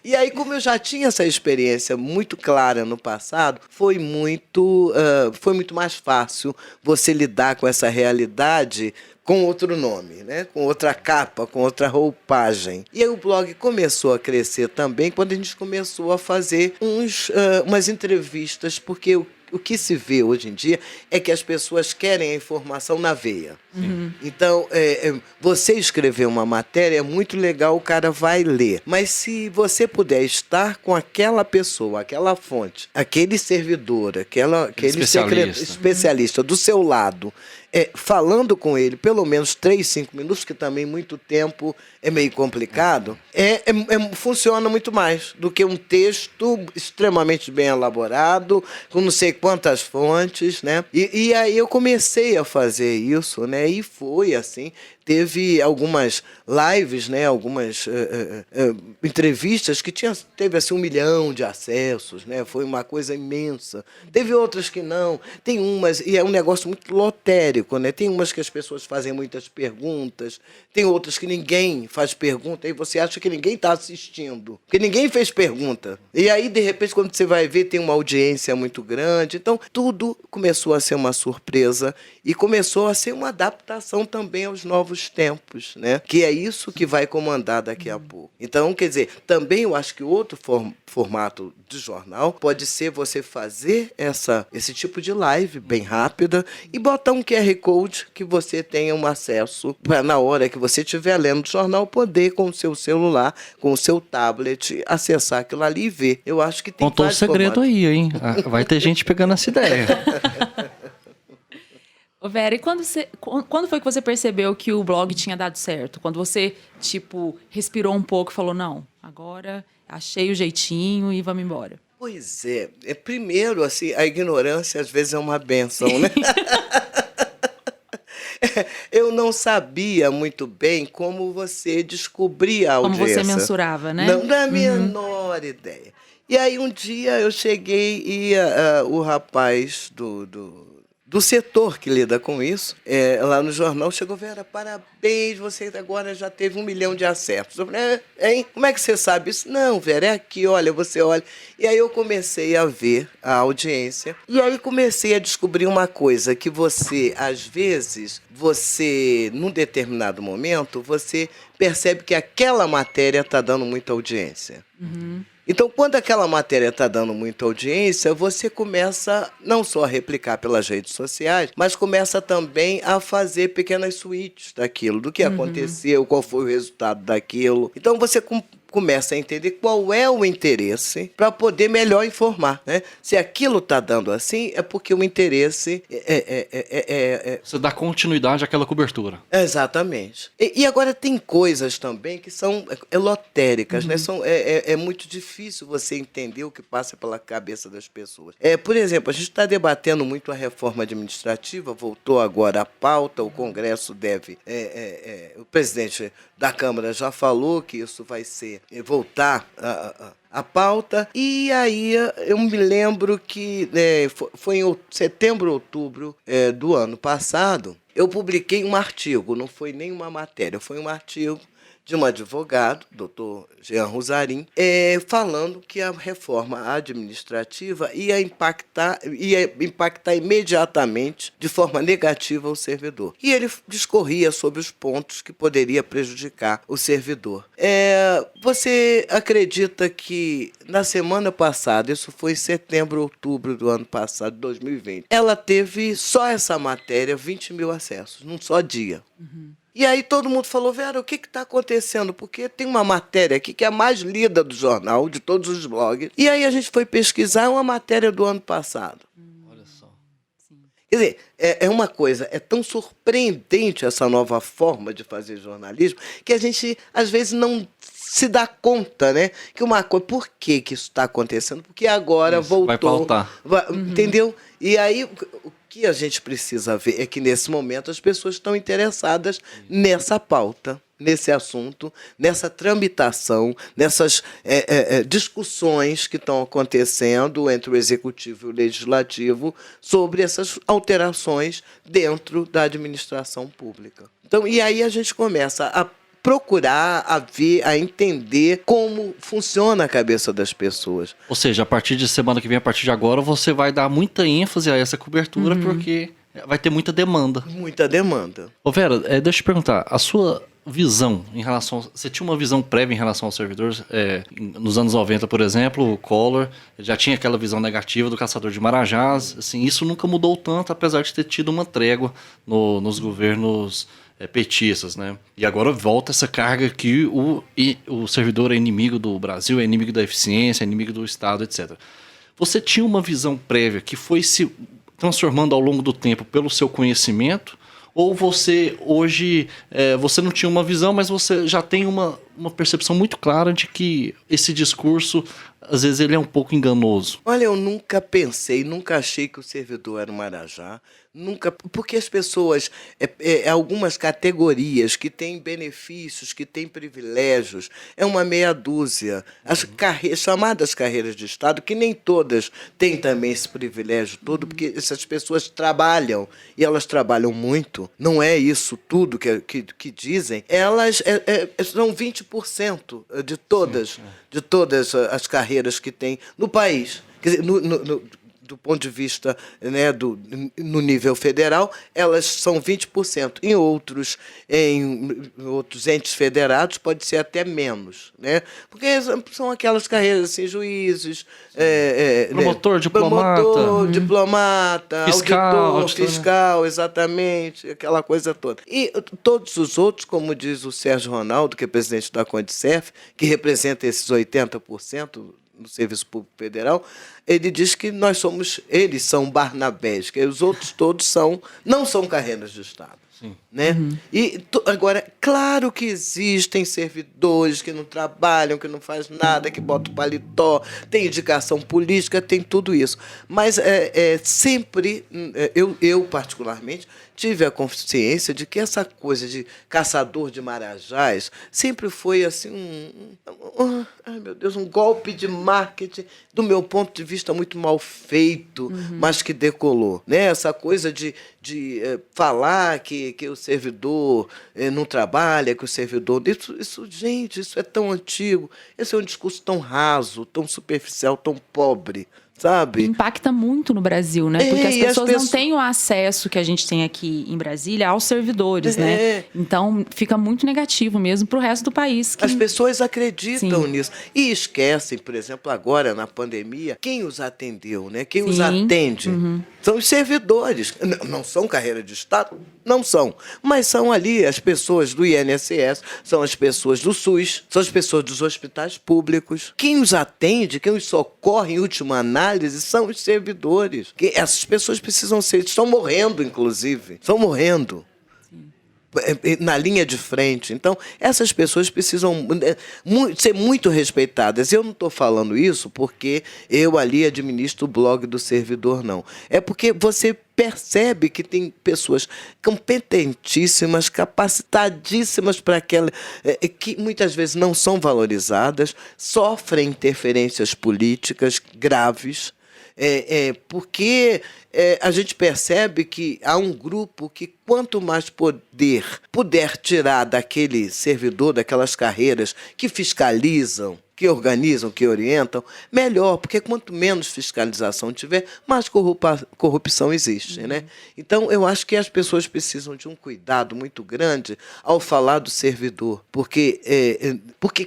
E aí, como eu já tinha essa experiência muito clara no passado, foi muito mais fácil você lidar com essa realidade com outro nome, né? Com outra capa, com outra roupagem. E aí o blog começou a crescer também quando a gente começou a fazer umas entrevistas, porque o que se vê hoje em dia é que as pessoas querem a informação na veia. Então, você escrever uma matéria é muito legal, o cara vai ler. Mas se você puder estar com aquela pessoa, aquela fonte, aquele servidor, aquele especialista do seu lado, falando com ele pelo menos 3, 5 minutos, que também muito tempo é meio complicado, funciona muito mais do que um texto extremamente bem elaborado, com não sei quantas fontes, né? E aí eu comecei a fazer isso, né? E foi assim. Teve algumas lives, né, algumas entrevistas que teve assim 1 milhão de acessos, né? Foi uma coisa imensa. Teve outras que não. Tem umas, e é um negócio muito lotérico, né? Tem umas que as pessoas fazem muitas perguntas, tem outras que ninguém faz pergunta, e você acha que ninguém está assistindo, porque ninguém fez pergunta. E aí, de repente, quando você vai ver, tem uma audiência muito grande. Então, tudo começou a ser uma surpresa e começou a ser uma adaptação também aos novos tempos, né? Que é isso que vai comandar daqui a pouco. Então, quer dizer, também eu acho que outro formato de jornal pode ser você fazer esse tipo de live bem rápida e botar um QR Code que você tenha um acesso para, na hora que você estiver lendo o jornal, poder com o seu celular, com o seu tablet, acessar aquilo ali e ver. Eu acho que tem Contou o segredo aí, hein? Vai ter gente pegando essa ideia. Ô Vera, e quando foi que você percebeu que o blog tinha dado certo? Quando você, respirou um pouco e falou, não, agora achei o jeitinho e vamos embora. Pois é. Primeiro, assim, a ignorância às vezes é uma bênção, né? Eu não sabia muito bem como você descobria a audiência. Como você mensurava, né? Não, da menor ideia. E aí um dia eu cheguei e o rapaz do setor que lida com isso, lá no jornal, chegou, Vera, parabéns, você agora já teve 1 milhão de acessos. Eu falei, hein? Como é que você sabe isso? Não, Vera, é aqui, olha, você olha. E aí eu comecei a ver a audiência, e aí comecei a descobrir uma coisa, que você, às vezes, num determinado momento, você percebe que aquela matéria está dando muita audiência. Então, quando aquela matéria está dando muita audiência, você começa não só a replicar pelas redes sociais, mas começa também a fazer pequenas suítes daquilo, do que aconteceu, qual foi o resultado daquilo. Então, você começa a entender qual é o interesse para poder melhor informar, né? Se aquilo está dando assim, é porque o interesse Você dá continuidade àquela cobertura. Exatamente. E agora tem coisas também que são elotéricas, né? É muito difícil você entender o que passa pela cabeça das pessoas. Por exemplo, a gente está debatendo muito a reforma administrativa, voltou agora à pauta, o Congresso deve... o presidente da Câmara já falou que isso vai voltar a pauta, e aí eu me lembro que foi em setembro, outubro do ano passado, eu publiquei um artigo, não foi nem uma matéria, foi um artigo de um advogado, doutor Jean Rosarin, falando que a reforma administrativa ia impactar imediatamente de forma negativa o servidor. E ele discorria sobre os pontos que poderia prejudicar o servidor. Você acredita que na semana passada, isso foi em setembro, outubro do ano passado, 2020, ela teve só essa matéria 20 mil acessos, num só dia. E aí todo mundo falou, Vera, o que está acontecendo? Porque tem uma matéria aqui que é a mais lida do jornal, de todos os blogs. E aí a gente foi pesquisar uma matéria do ano passado. Olha só. Quer dizer, é uma coisa, é tão surpreendente essa nova forma de fazer jornalismo que a gente, às vezes, não se dá conta, né? Que uma coisa, por que isso está acontecendo? Porque agora voltou. Vai pautar. Entendeu? E aí, o que a gente precisa ver é que, nesse momento, as pessoas estão interessadas nessa pauta, nesse assunto, nessa tramitação, nessas discussões que estão acontecendo entre o Executivo e o Legislativo sobre essas alterações dentro da administração pública. Então, e aí a gente começa a procurar, a ver, a entender como funciona a cabeça das pessoas. Ou seja, a partir de semana que vem, a partir de agora, você vai dar muita ênfase a essa cobertura, porque vai ter muita demanda. Muita demanda. Ô Vera, deixa eu te perguntar, a sua visão em relação... Você tinha uma visão prévia em relação aos servidores? Nos anos 90, por exemplo, o Collor já tinha aquela visão negativa do caçador de marajás. Assim, isso nunca mudou tanto, apesar de ter tido uma trégua nos governos petistas, né? E agora volta essa carga que o servidor é inimigo do Brasil, é inimigo da eficiência, é inimigo do Estado, etc. Você tinha uma visão prévia que foi se transformando ao longo do tempo pelo seu conhecimento? Ou você hoje, você não tinha uma visão, mas você já tem uma percepção muito clara de que esse discurso, às vezes, ele é um pouco enganoso? Olha, eu nunca pensei, nunca achei que o servidor era um marajá. Nunca, porque as pessoas, algumas categorias que têm benefícios, que têm privilégios, é uma meia dúzia. As chamadas carreiras de Estado, que nem todas têm também esse privilégio todo, porque essas pessoas trabalham, e elas trabalham muito, não é isso tudo que dizem, elas são 20% de todas as carreiras que tem no país. Quer dizer, do ponto de vista, né, no nível federal, elas são 20%. Em outros entes federados pode ser até menos, né? Porque são aquelas carreiras assim, juízes, promotor, diplomata, auditor, fiscal, exatamente, aquela coisa toda. E todos os outros, como diz o Sérgio Ronaldo, que é presidente da Condicef, que representa esses 80% no Serviço Público Federal, ele diz que eles são Barnabés, que os outros todos não são carreiras de Estado. Sim. Né? E agora, claro que existem servidores que não trabalham, que não fazem nada, que botam paletó, tem indicação política, tem tudo isso. Mas sempre, eu particularmente, tive a consciência de que essa coisa de caçador de marajás sempre foi assim ai meu Deus, um golpe de marketing, do meu ponto de vista, muito mal feito, mas que decolou. Né? Essa coisa de falar que o servidor não trabalha, que o servidor... Gente, isso é tão antigo, esse é um discurso tão raso, tão superficial, tão pobre. Sabe? Impacta muito no Brasil, né? Porque as pessoas não têm o acesso que a gente tem aqui em Brasília aos servidores, né? Então, fica muito negativo mesmo para o resto do país. As pessoas acreditam nisso. E esquecem, por exemplo, agora, na pandemia, quem os atendeu, né? Quem os atende são os servidores. Não são carreira de Estado? Não são. Mas são ali as pessoas do INSS, são as pessoas do SUS, são as pessoas dos hospitais públicos. Quem os atende, quem os socorre, em última análise, são os servidores. Essas pessoas estão morrendo, inclusive. Estão morrendo. Na linha de frente. Então, essas pessoas precisam ser muito respeitadas. Eu não estou falando isso porque eu ali administro o blog do servidor, não. É porque você percebe que tem pessoas competentíssimas, capacitadíssimas para aquela... que muitas vezes não são valorizadas, sofrem interferências políticas graves, Porque a gente percebe que há um grupo que, quanto mais poder puder tirar daquele servidor, daquelas carreiras que fiscalizam, que organizam, que orientam, melhor, porque quanto menos fiscalização tiver, mais corrupção existe, né? Então, eu acho que as pessoas precisam de um cuidado muito grande ao falar do servidor, porque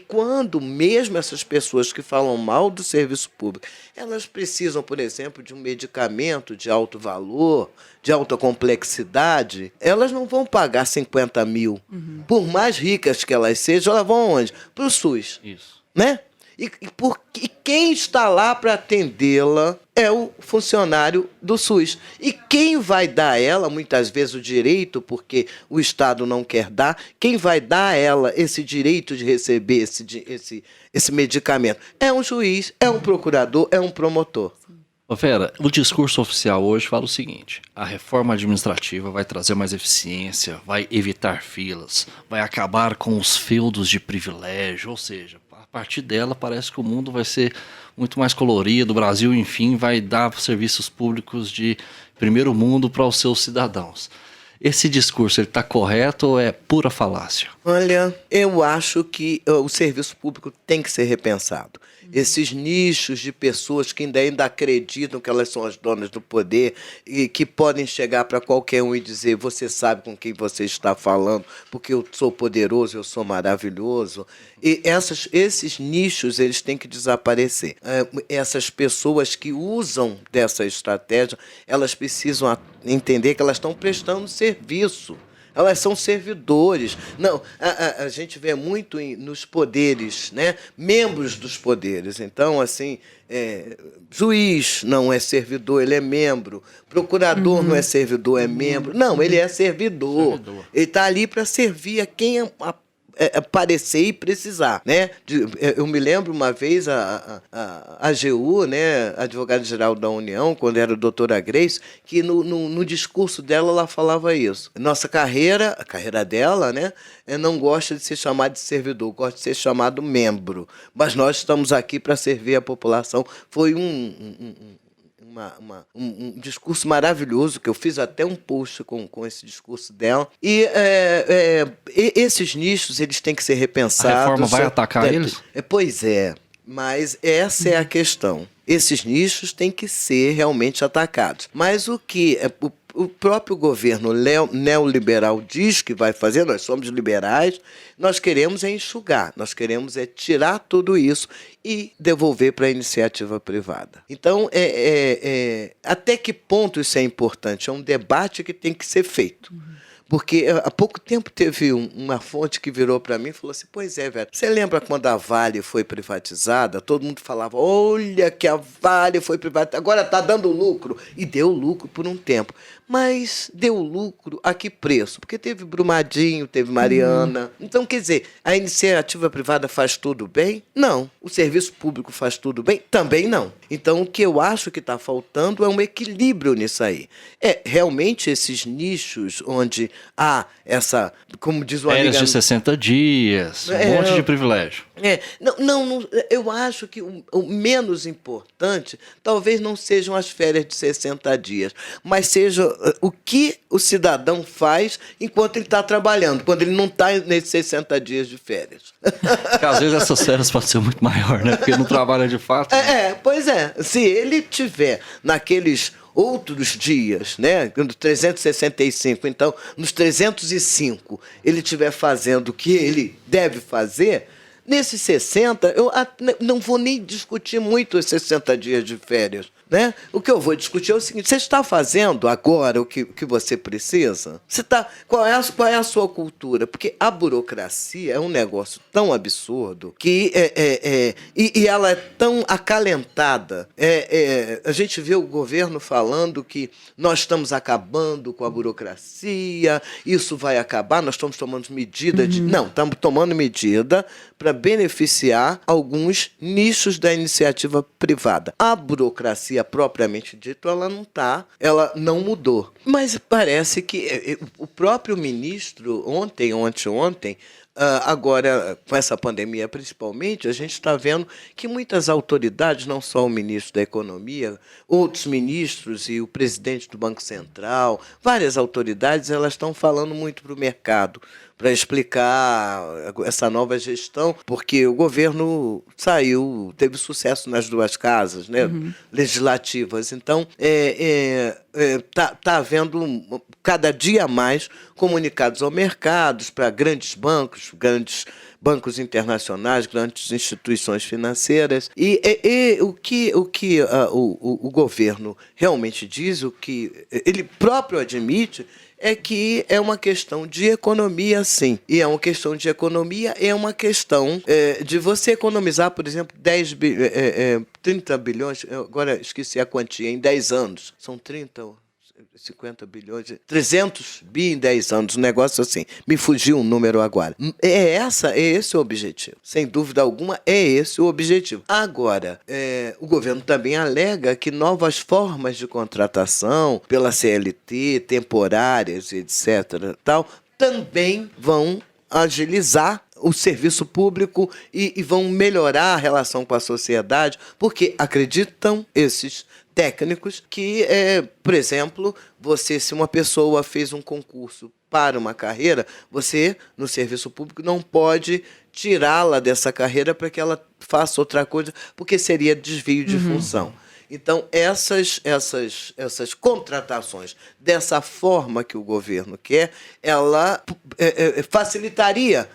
quando mesmo essas pessoas que falam mal do serviço público, elas precisam, por exemplo, de um medicamento de alto valor, de alta complexidade, elas não vão pagar 50 mil. Por mais ricas que elas sejam, elas vão aonde? Para o SUS. Isso. Né? E quem está lá para atendê-la é o funcionário do SUS. E quem vai dar a ela, muitas vezes, o direito, porque o Estado não quer dar, quem vai dar a ela esse direito de receber esse medicamento? É um juiz, é um procurador, é um promotor. Ô Vera, o discurso oficial hoje fala o seguinte: a reforma administrativa vai trazer mais eficiência, vai evitar filas, vai acabar com os feudos de privilégio, ou seja, a partir dela parece que o mundo vai ser muito mais colorido, o Brasil, enfim, vai dar serviços públicos de primeiro mundo para os seus cidadãos. Esse discurso está correto ou é pura falácia? Olha, eu acho que o serviço público tem que ser repensado. Esses nichos de pessoas que ainda acreditam que elas são as donas do poder e que podem chegar para qualquer um e dizer: você sabe com quem você está falando, porque eu sou poderoso, eu sou maravilhoso. E esses nichos, eles têm que desaparecer. Essas pessoas que usam dessa estratégia, elas precisam entender que elas estão prestando serviço. Elas são servidores. Não, a gente vê muito nos poderes, né? Membros dos poderes. Então, assim, juiz não é servidor, ele é membro. Procurador não é servidor, é membro. Não, ele é servidor. Ele está ali para servir a quem aparecer e precisar, né? Eu me lembro uma vez a AGU, né, advogada-geral da União, quando era a doutora Grace, que no discurso dela ela falava isso. Nossa carreira, a carreira dela, né, não gosta de ser chamada de servidor, gosta de ser chamado membro. Mas nós estamos aqui para servir a população. Foi um discurso maravilhoso, que eu fiz até um post com esse discurso dela. E esses nichos, eles têm que ser repensados. A reforma vai atacar eles? Pois é, mas essa é a questão. Esses nichos têm que ser realmente atacados. Mas o que o próprio governo neoliberal diz que vai fazer, nós somos liberais, nós queremos enxugar, nós queremos tirar tudo isso e devolver para a iniciativa privada. Então, até que ponto isso é importante? É um debate que tem que ser feito. Porque há pouco tempo teve uma fonte que virou para mim e falou assim: pois é, velho, você lembra quando a Vale foi privatizada? Todo mundo falava: olha que a Vale foi privatizada, agora está dando lucro. E deu lucro por um tempo. Mas deu lucro a que preço? Porque teve Brumadinho, teve Mariana. Então, quer dizer, a iniciativa privada faz tudo bem? Não. O serviço público faz tudo bem? Também não. Então, o que eu acho que está faltando é um equilíbrio nisso aí. Realmente esses nichos onde há essa, como diz o amigo... Férias de 60 dias, um monte de privilégio. Não, eu acho que o menos importante talvez não sejam as férias de 60 dias, mas seja o que o cidadão faz enquanto ele está trabalhando, quando ele não está nesses 60 dias de férias. Porque às vezes essas férias podem ser muito maior, né? Porque não trabalha de fato. Pois é. Se ele tiver naqueles outros dias, né, no 365, então, nos 305, ele estiver fazendo o que ele deve fazer, nesses 60, eu não vou nem discutir muito os 60 dias de férias. Né? O que eu vou discutir é o seguinte: você está fazendo agora o que você precisa? Qual é a sua cultura? Porque a burocracia é um negócio tão absurdo que e ela é tão acalentada. A gente vê o governo falando que nós estamos acabando com a burocracia, isso vai acabar, nós estamos tomando medida de... Não, estamos tomando medida para beneficiar alguns nichos da iniciativa privada. A burocracia propriamente dito, ela não mudou. Mas parece que o próprio ministro, ontem, Agora, com essa pandemia principalmente, a gente está vendo que muitas autoridades, não só o ministro da Economia, outros ministros e o presidente do Banco Central, várias autoridades, elas estão falando muito para o mercado, para explicar essa nova gestão, porque o governo teve sucesso nas duas casas, né, legislativas. Então, tá havendo cada dia mais comunicados ao mercado, para grandes bancos internacionais, grandes instituições financeiras. E o que o governo realmente diz, o que ele próprio admite, é que é uma questão de economia, sim. E é uma questão de economia, é uma questão de você economizar, por exemplo, 30 bilhões, agora esqueci a quantia, em 10 anos. São 30 ou 50 bilhões, 300 bi em 10 anos, um negócio assim. Me fugiu um número agora. É esse o objetivo. Sem dúvida alguma, é esse o objetivo. Agora, o governo também alega que novas formas de contratação pela CLT, temporárias, etc., também vão agilizar o serviço público e vão melhorar a relação com a sociedade, porque acreditam esses técnicos que, por exemplo, se uma pessoa fez um concurso para uma carreira, você, no serviço público, não pode tirá-la dessa carreira para que ela faça outra coisa, porque seria desvio de função. Então, essas contratações, dessa forma que o governo quer, ela facilitaria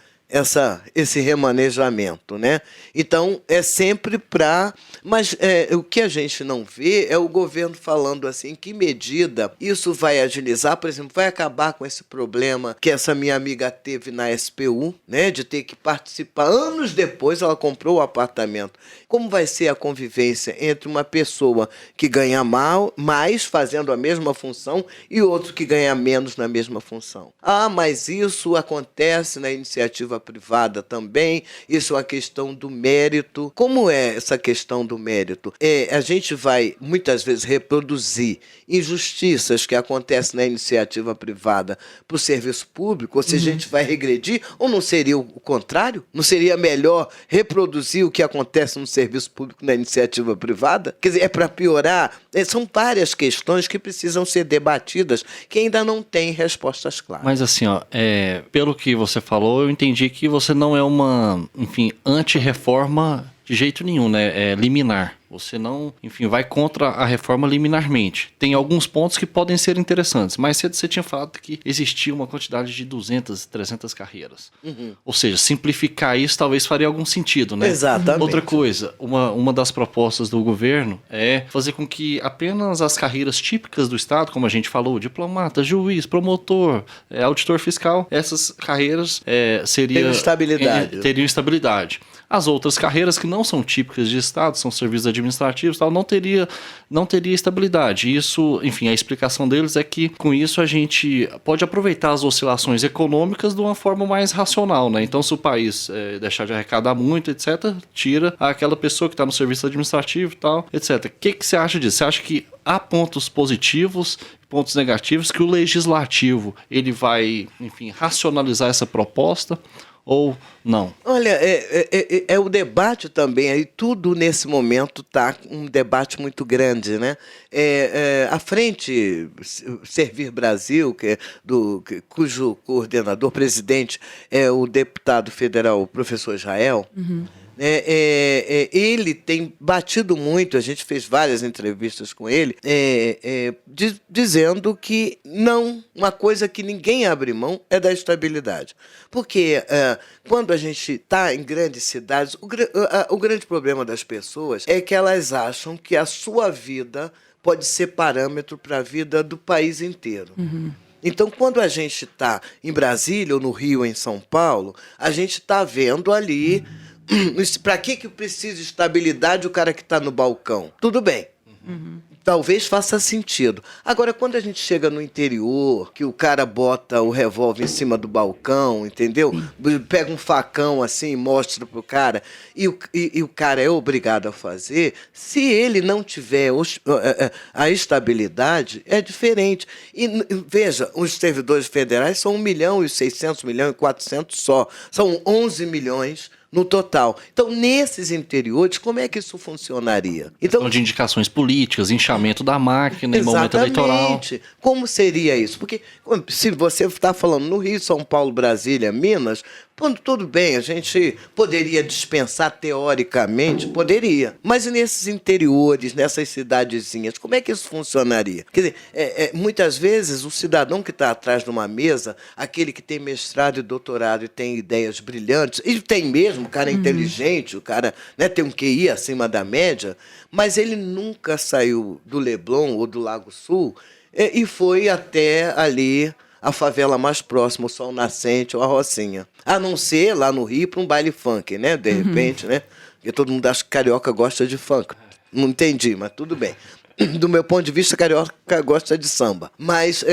esse remanejamento, né? Então, é sempre para... Mas o que a gente não vê é o governo falando assim, que medida isso vai agilizar, por exemplo, vai acabar com esse problema que essa minha amiga teve na SPU, né? De ter que participar, anos depois ela comprou o apartamento. Como vai ser a convivência entre uma pessoa que ganha mais fazendo a mesma função e outro que ganha menos na mesma função? Mas isso acontece na iniciativa privada também, isso é uma questão do mérito. Como é essa questão do mérito? A gente vai, muitas vezes, reproduzir injustiças que acontecem na iniciativa privada para o serviço público, ou se a gente vai regredir, ou não seria o contrário? Não seria melhor reproduzir o que acontece no serviço público na iniciativa privada? Quer dizer, é para piorar? São várias questões que precisam ser debatidas, que ainda não têm respostas claras. Mas assim, pelo que você falou, eu entendi que você não é uma, anti-reforma de jeito nenhum, né? É liminar. Você não, vai contra a reforma liminarmente. Tem alguns pontos que podem ser interessantes. Mais cedo você tinha falado que existia uma quantidade de 200, 300 carreiras. Ou seja, simplificar isso talvez faria algum sentido, né? Exatamente. Outra coisa, uma das propostas do governo é fazer com que apenas as carreiras típicas do Estado, como a gente falou, diplomata, juiz, promotor, auditor fiscal, essas carreiras teriam estabilidade. As outras carreiras que não são típicas de Estado, são serviços administrativos, não teria estabilidade. Isso, a explicação deles é que com isso a gente pode aproveitar as oscilações econômicas de uma forma mais racional, né? Então, se o país deixar de arrecadar muito, etc., tira aquela pessoa que está no serviço administrativo e tal, etc. O que você acha disso? Você acha que há pontos positivos, pontos negativos, que o legislativo ele vai, racionalizar essa proposta? Ou não? Olha, o debate também, aí tudo nesse momento está um debate muito grande, né? A Frente Servir Brasil, cujo coordenador, presidente, é o deputado federal, o professor Israel, ele tem batido muito, a gente fez várias entrevistas com ele, dizendo que uma coisa que ninguém abre mão é da estabilidade. Porque quando a gente está em grandes cidades, o grande problema das pessoas é que elas acham que a sua vida pode ser parâmetro para a vida do país inteiro. Então, quando a gente está em Brasília, ou no Rio, ou em São Paulo, a gente está vendo ali... Para que precisa de estabilidade o cara que está no balcão? Tudo bem. Talvez faça sentido. Agora, quando a gente chega no interior, que o cara bota o revólver em cima do balcão, entendeu? Pega um facão assim e mostra pro cara, e o cara é obrigado a fazer, se ele não tiver a estabilidade, é diferente. E veja, os servidores federais são 1.600.000, 1.400.000 só. São 11 milhões no total. Então, nesses interiores, como é que isso funcionaria? Então, de indicações políticas, inchamento da máquina em momento eleitoral. Exatamente. Como seria isso? Porque se você está falando no Rio, São Paulo, Brasília, Minas, tudo bem, a gente poderia dispensar teoricamente, poderia. Mas nesses interiores, nessas cidadezinhas, como é que isso funcionaria? Quer dizer, muitas vezes o cidadão que está atrás de uma mesa, aquele que tem mestrado e doutorado e tem ideias brilhantes, e tem mesmo, o cara é inteligente, o cara, né, tem um QI acima da média, mas ele nunca saiu do Leblon ou do Lago Sul e foi até ali a favela mais próxima, o Sol Nascente ou a Rocinha. A não ser lá no Rio para um baile funk, né? De repente, né? Porque todo mundo acha que carioca gosta de funk. Não entendi, mas tudo bem. Do meu ponto de vista, carioca gosta de samba. Mas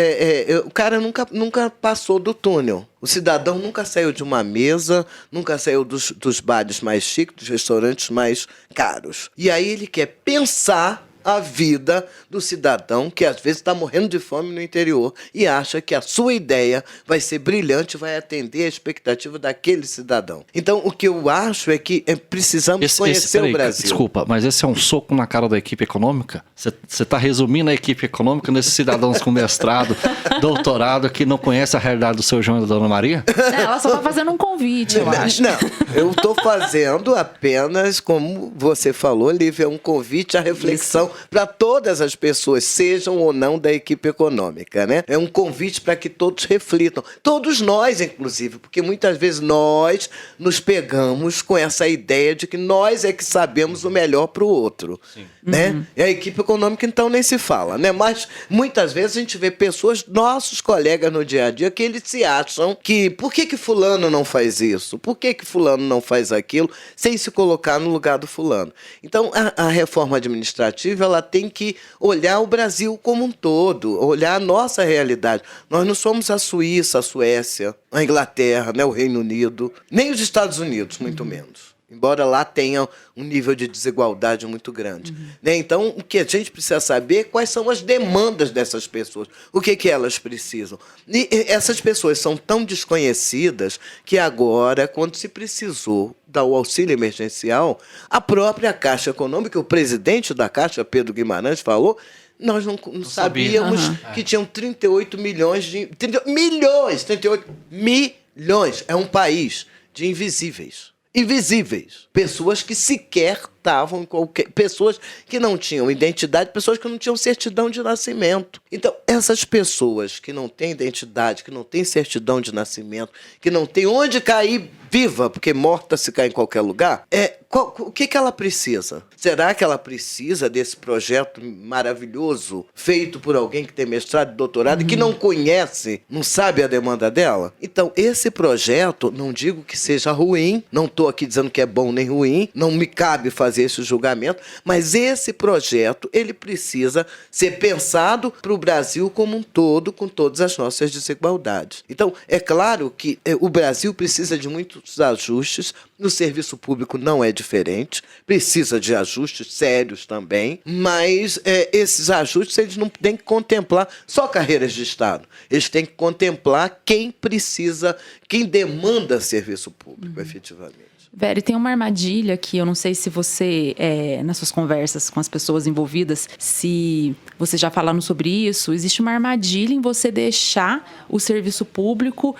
o cara nunca passou do túnel. O cidadão nunca saiu de uma mesa, nunca saiu dos bares mais chiques, dos restaurantes mais caros. E aí ele quer pensar a vida do cidadão que às vezes está morrendo de fome no interior e acha que a sua ideia vai ser brilhante, vai atender a expectativa daquele cidadão. Então, o que eu acho é que precisamos conhecer o Brasil. Desculpa, mas esse é um soco na cara da equipe econômica? Você está resumindo a equipe econômica nesses cidadãos com mestrado, doutorado, que não conhecem a realidade do seu João e da Dona Maria? Ela só está fazendo um convite, eu acho. Não, eu estou fazendo apenas, como você falou, Lívia, um convite à reflexão para todas as pessoas, sejam ou não da equipe econômica, né? É um convite para que todos reflitam. Todos nós, inclusive, porque muitas vezes nós nos pegamos com essa ideia de que nós é que sabemos o melhor para o outro. Sim. Né? E a equipe econômica, então, nem se fala, né? Mas muitas vezes a gente vê pessoas, nossos colegas no dia a dia, que eles se acham que por que fulano não faz isso? Por que fulano não faz aquilo? Sem se colocar no lugar do fulano. Então, a reforma administrativa, ela tem que olhar o Brasil como um todo, olhar a nossa realidade. Nós não somos a Suíça, a Suécia, a Inglaterra, né, o Reino Unido, nem os Estados Unidos, muito menos. Embora lá tenha um nível de desigualdade muito grande. Né? Então, o que a gente precisa saber é quais são as demandas dessas pessoas, o que elas precisam. E essas pessoas são tão desconhecidas que agora, quando se precisou dar o auxílio emergencial, a própria Caixa Econômica, o presidente da Caixa, Pedro Guimarães, falou, nós não sabíamos que tinham 38 milhões de... 38 milhões. É um país de invisíveis. Invisíveis. Pessoas que sequer estavam em qualquer... Pessoas que não tinham identidade, pessoas que não tinham certidão de nascimento. Então, essas pessoas que não têm identidade, que não têm certidão de nascimento, que não têm onde cair viva, porque morta se cai em qualquer lugar, o que ela precisa? Será que ela precisa desse projeto maravilhoso, feito por alguém que tem mestrado e doutorado e que não conhece, não sabe a demanda dela? Então, esse projeto, não digo que seja ruim, não estou aqui dizendo que é bom nem ruim, não me cabe fazer esse julgamento, mas esse projeto, ele precisa ser pensado para o Brasil como um todo, com todas as nossas desigualdades. Então, é claro que o Brasil precisa de muitos ajustes, no serviço público não é diferente, precisa de ajustes sérios também, mas esses ajustes eles não têm que contemplar só carreiras de Estado, eles têm que contemplar quem precisa, quem demanda serviço público, efetivamente. Veri, tem uma armadilha que eu não sei se você, nas suas conversas com as pessoas envolvidas, se você já falaram sobre isso, existe uma armadilha em você deixar o serviço público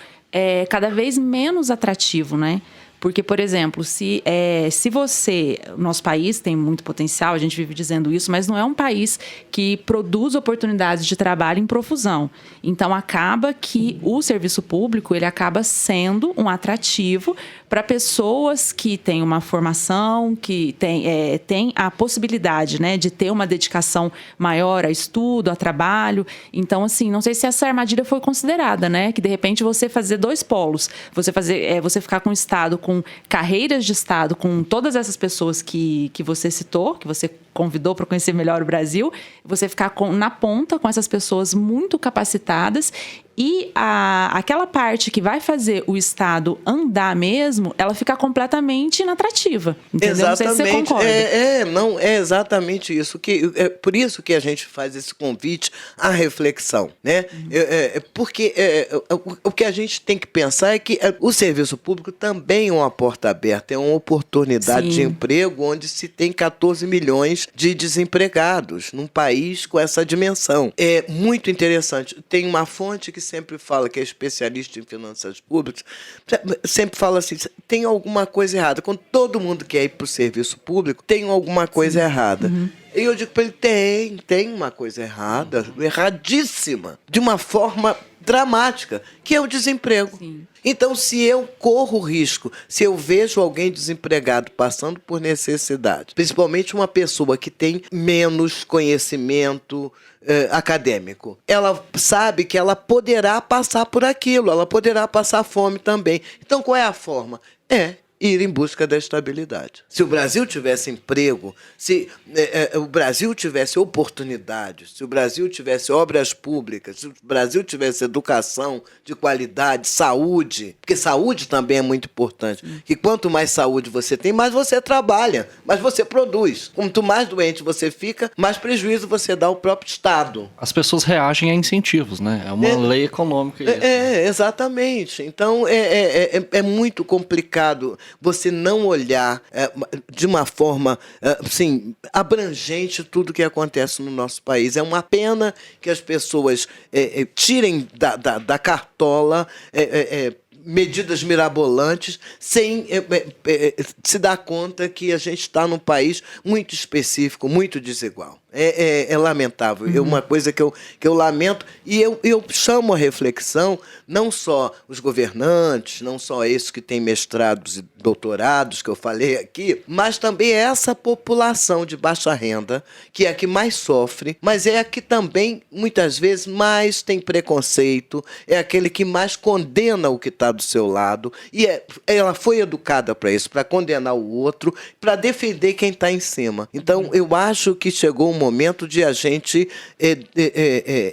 cada vez menos atrativo, né? Porque, por exemplo, se o nosso país tem muito potencial, a gente vive dizendo isso, mas não é um país que produz oportunidades de trabalho em profusão. Então, acaba que o serviço público ele acaba sendo um atrativo para pessoas que têm uma formação, que têm a possibilidade, né, de ter uma dedicação maior a estudo, a trabalho. Então, assim, não sei se essa armadilha foi considerada, né? Que, de repente, você fazer 2 polos, você ficar com o Estado com com carreiras de Estado, com todas essas pessoas que você citou, que você convidou para conhecer melhor o Brasil, você ficar na ponta com essas pessoas muito capacitadas e aquela parte que vai fazer o Estado andar mesmo, ela fica completamente inatrativa. Entendeu? Exatamente. Não sei se você concorda. Não, é exatamente isso. É por isso que a gente faz esse convite à reflexão, né? Porque o que a gente tem que pensar é que o serviço público também é uma porta aberta, é uma oportunidade de emprego onde se tem 14 milhões de desempregados num país com essa dimensão. É muito interessante. Tem uma fonte que sempre fala, que é especialista em finanças públicas, sempre fala assim, tem alguma coisa errada. Quando todo mundo quer ir para o serviço público, tem alguma coisa errada. E eu digo para ele, tem uma coisa errada, erradíssima, de uma forma dramática, que é o desemprego. Sim. Então, se eu corro risco, se eu vejo alguém desempregado passando por necessidade, principalmente uma pessoa que tem menos conhecimento acadêmico, ela sabe que ela poderá passar por aquilo, ela poderá passar fome também. Então, qual é a forma? Ir em busca da estabilidade. Se o Brasil tivesse emprego, se o Brasil tivesse oportunidades, se o Brasil tivesse obras públicas, se o Brasil tivesse educação de qualidade, saúde, porque saúde também é muito importante, que quanto mais saúde você tem, mais você trabalha, mais você produz. Quanto mais doente você fica, mais prejuízo você dá ao próprio Estado. As pessoas reagem a incentivos, né? É uma lei econômica. Exatamente. Então, é muito complicado você não olhar de uma forma assim, abrangente tudo o que acontece no nosso país. É uma pena que as pessoas tirem da cartola medidas mirabolantes sem se dar conta que a gente está num país muito específico, muito desigual. É lamentável. É uma coisa que eu lamento. E eu chamo a reflexão não só os governantes, não só esses que têm mestrados e doutorados, que eu falei aqui, mas também essa população de baixa renda, que é a que mais sofre, mas é a que também, muitas vezes, mais tem preconceito, é aquele que mais condena o que está do seu lado. E ela foi educada para isso, para condenar o outro, para defender quem está em cima. Então, eu acho que chegou um momento de a gente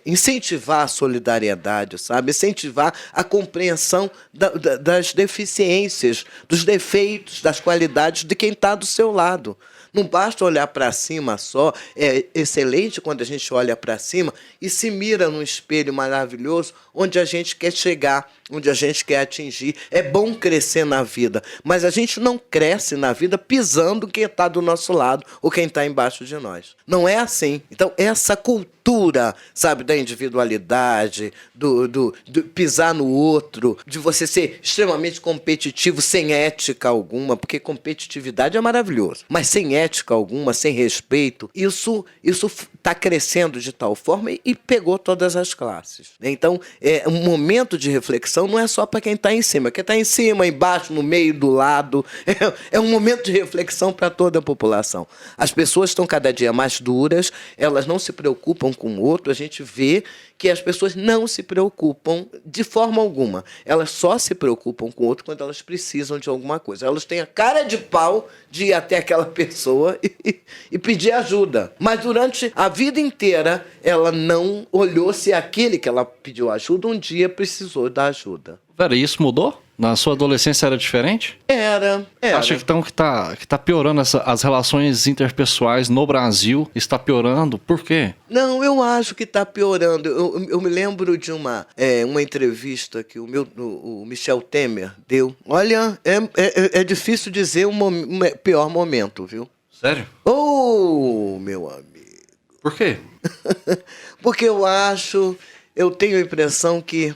incentivar a solidariedade, sabe? Incentivar a compreensão das deficiências, dos defeitos, das qualidades de quem está do seu lado. Não basta olhar para cima só. É excelente quando a gente olha para cima e se mira num espelho maravilhoso onde a gente quer chegar, onde a gente quer atingir. É bom crescer na vida, mas a gente não cresce na vida pisando quem está do nosso lado ou quem está embaixo de nós. Não é assim. Então, essa cultura, sabe, da individualidade, do pisar no outro, de você ser extremamente competitivo sem ética alguma, porque competitividade é maravilhoso, mas sem ética alguma, sem respeito, isso está crescendo de tal forma e pegou todas as classes. Então, um momento de reflexão não é só para quem está em cima. Quem está em cima, embaixo, no meio, do lado. É um momento de reflexão para toda a população. As pessoas estão cada dia mais duras, elas não se preocupam com o outro. A gente vê que as pessoas não se preocupam de forma alguma. Elas só se preocupam com o outro quando elas precisam de alguma coisa. Elas têm a cara de pau de ir até aquela pessoa e pedir ajuda. Mas durante a vida inteira, ela não olhou se aquele que ela pediu ajuda um dia precisou da ajuda. Vera, isso mudou? Na sua adolescência era diferente? Era. Acha então que tá piorando as relações interpessoais no Brasil? Está piorando? Por quê? Não, eu acho que está piorando. Eu me lembro de uma entrevista que o Michel Temer deu. Olha, é difícil dizer um pior momento, viu? Sério? Oh, meu amigo. Por quê? Porque eu tenho a impressão que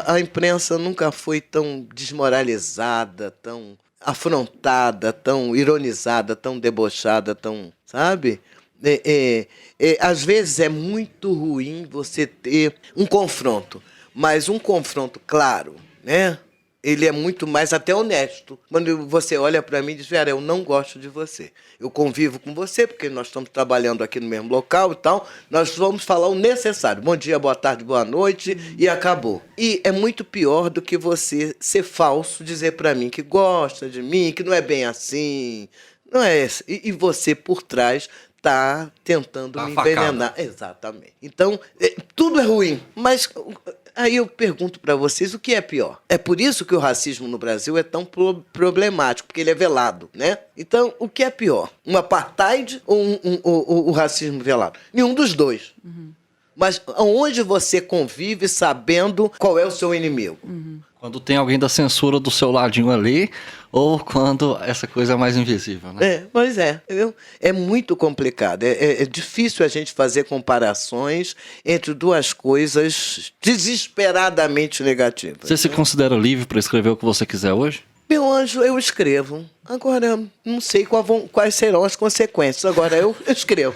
a imprensa nunca foi tão desmoralizada, tão afrontada, tão ironizada, tão debochada, tão, sabe? Às vezes é muito ruim você ter um confronto, mas um confronto claro, né? Ele é muito mais até honesto. Quando você olha para mim e diz, Vera, eu não gosto de você. Eu convivo com você, porque nós estamos trabalhando aqui no mesmo local e tal. Nós vamos falar o necessário. Bom dia, boa tarde, boa noite, e acabou. E é muito pior do que você ser falso, dizer para mim que gosta de mim, que não é bem assim. Não é esse. E você, por trás, está tentando me envenenar. Exatamente. Então, tudo é ruim, mas aí eu pergunto para vocês o que é pior. É por isso que o racismo no Brasil é tão problemático, porque ele é velado, né? Então, o que é pior? Um apartheid ou o racismo velado? Nenhum dos dois. Mas onde você convive sabendo qual é o seu inimigo? Quando tem alguém da censura do seu ladinho ali, ou quando essa coisa é mais invisível, né? Pois é. É muito complicado. É difícil a gente fazer comparações entre duas coisas desesperadamente negativas. Você se considera livre para escrever o que você quiser hoje? Meu anjo, eu escrevo. Agora, não sei quais serão as consequências. Agora, eu escrevo.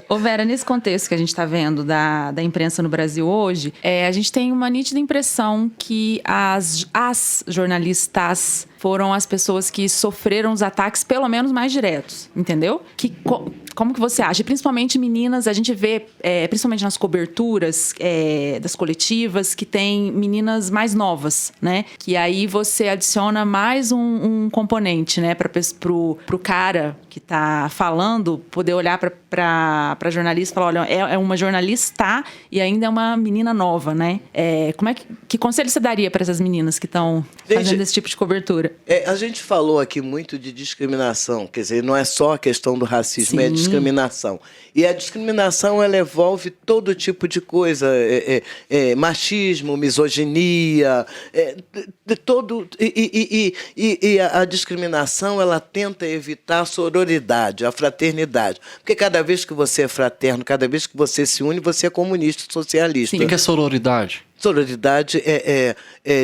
Ô Vera, nesse contexto que a gente está vendo da imprensa no Brasil hoje, a gente tem uma nítida impressão que as jornalistas foram as pessoas que sofreram os ataques pelo menos mais diretos, entendeu? Como que você acha? Principalmente meninas, a gente vê, principalmente nas coberturas das coletivas, que tem meninas mais novas, né? Que aí você adiciona mais um componente, né? Pro cara que tá falando poder olhar pra jornalista e falar, olha, é uma jornalista e ainda é uma menina nova, né? Que conselho você daria para essas meninas que estão fazendo esse tipo de cobertura? A gente falou aqui muito de discriminação, quer dizer, não é só a questão do racismo, é discriminação. E a discriminação, ela envolve todo tipo de coisa, machismo, misoginia, e a discriminação, ela tenta evitar a sororidade, a fraternidade. Porque cada vez que você é fraterno, cada vez que você se une, você é comunista, socialista. O que é sororidade? Sororidade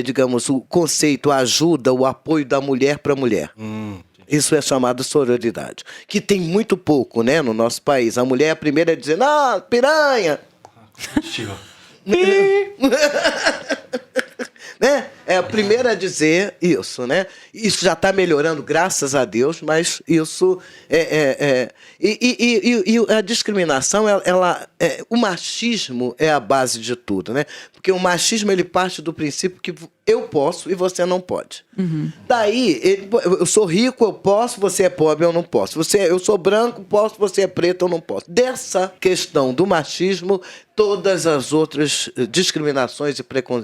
digamos, o conceito, a ajuda, o apoio da mulher para a mulher. Isso é chamado sororidade. Que tem muito pouco, né, no nosso país. A mulher é a primeira a dizer, piranha! Né? É a primeira a dizer isso, né? Isso já está melhorando, graças a Deus, mas isso e a discriminação, o machismo é a base de tudo, né? Porque o machismo, ele parte do princípio que eu posso e você não pode. Daí, eu sou rico, eu posso, você é pobre, eu não posso. Eu sou branco, posso, você é preto, eu não posso. Dessa questão do machismo, todas as outras discriminações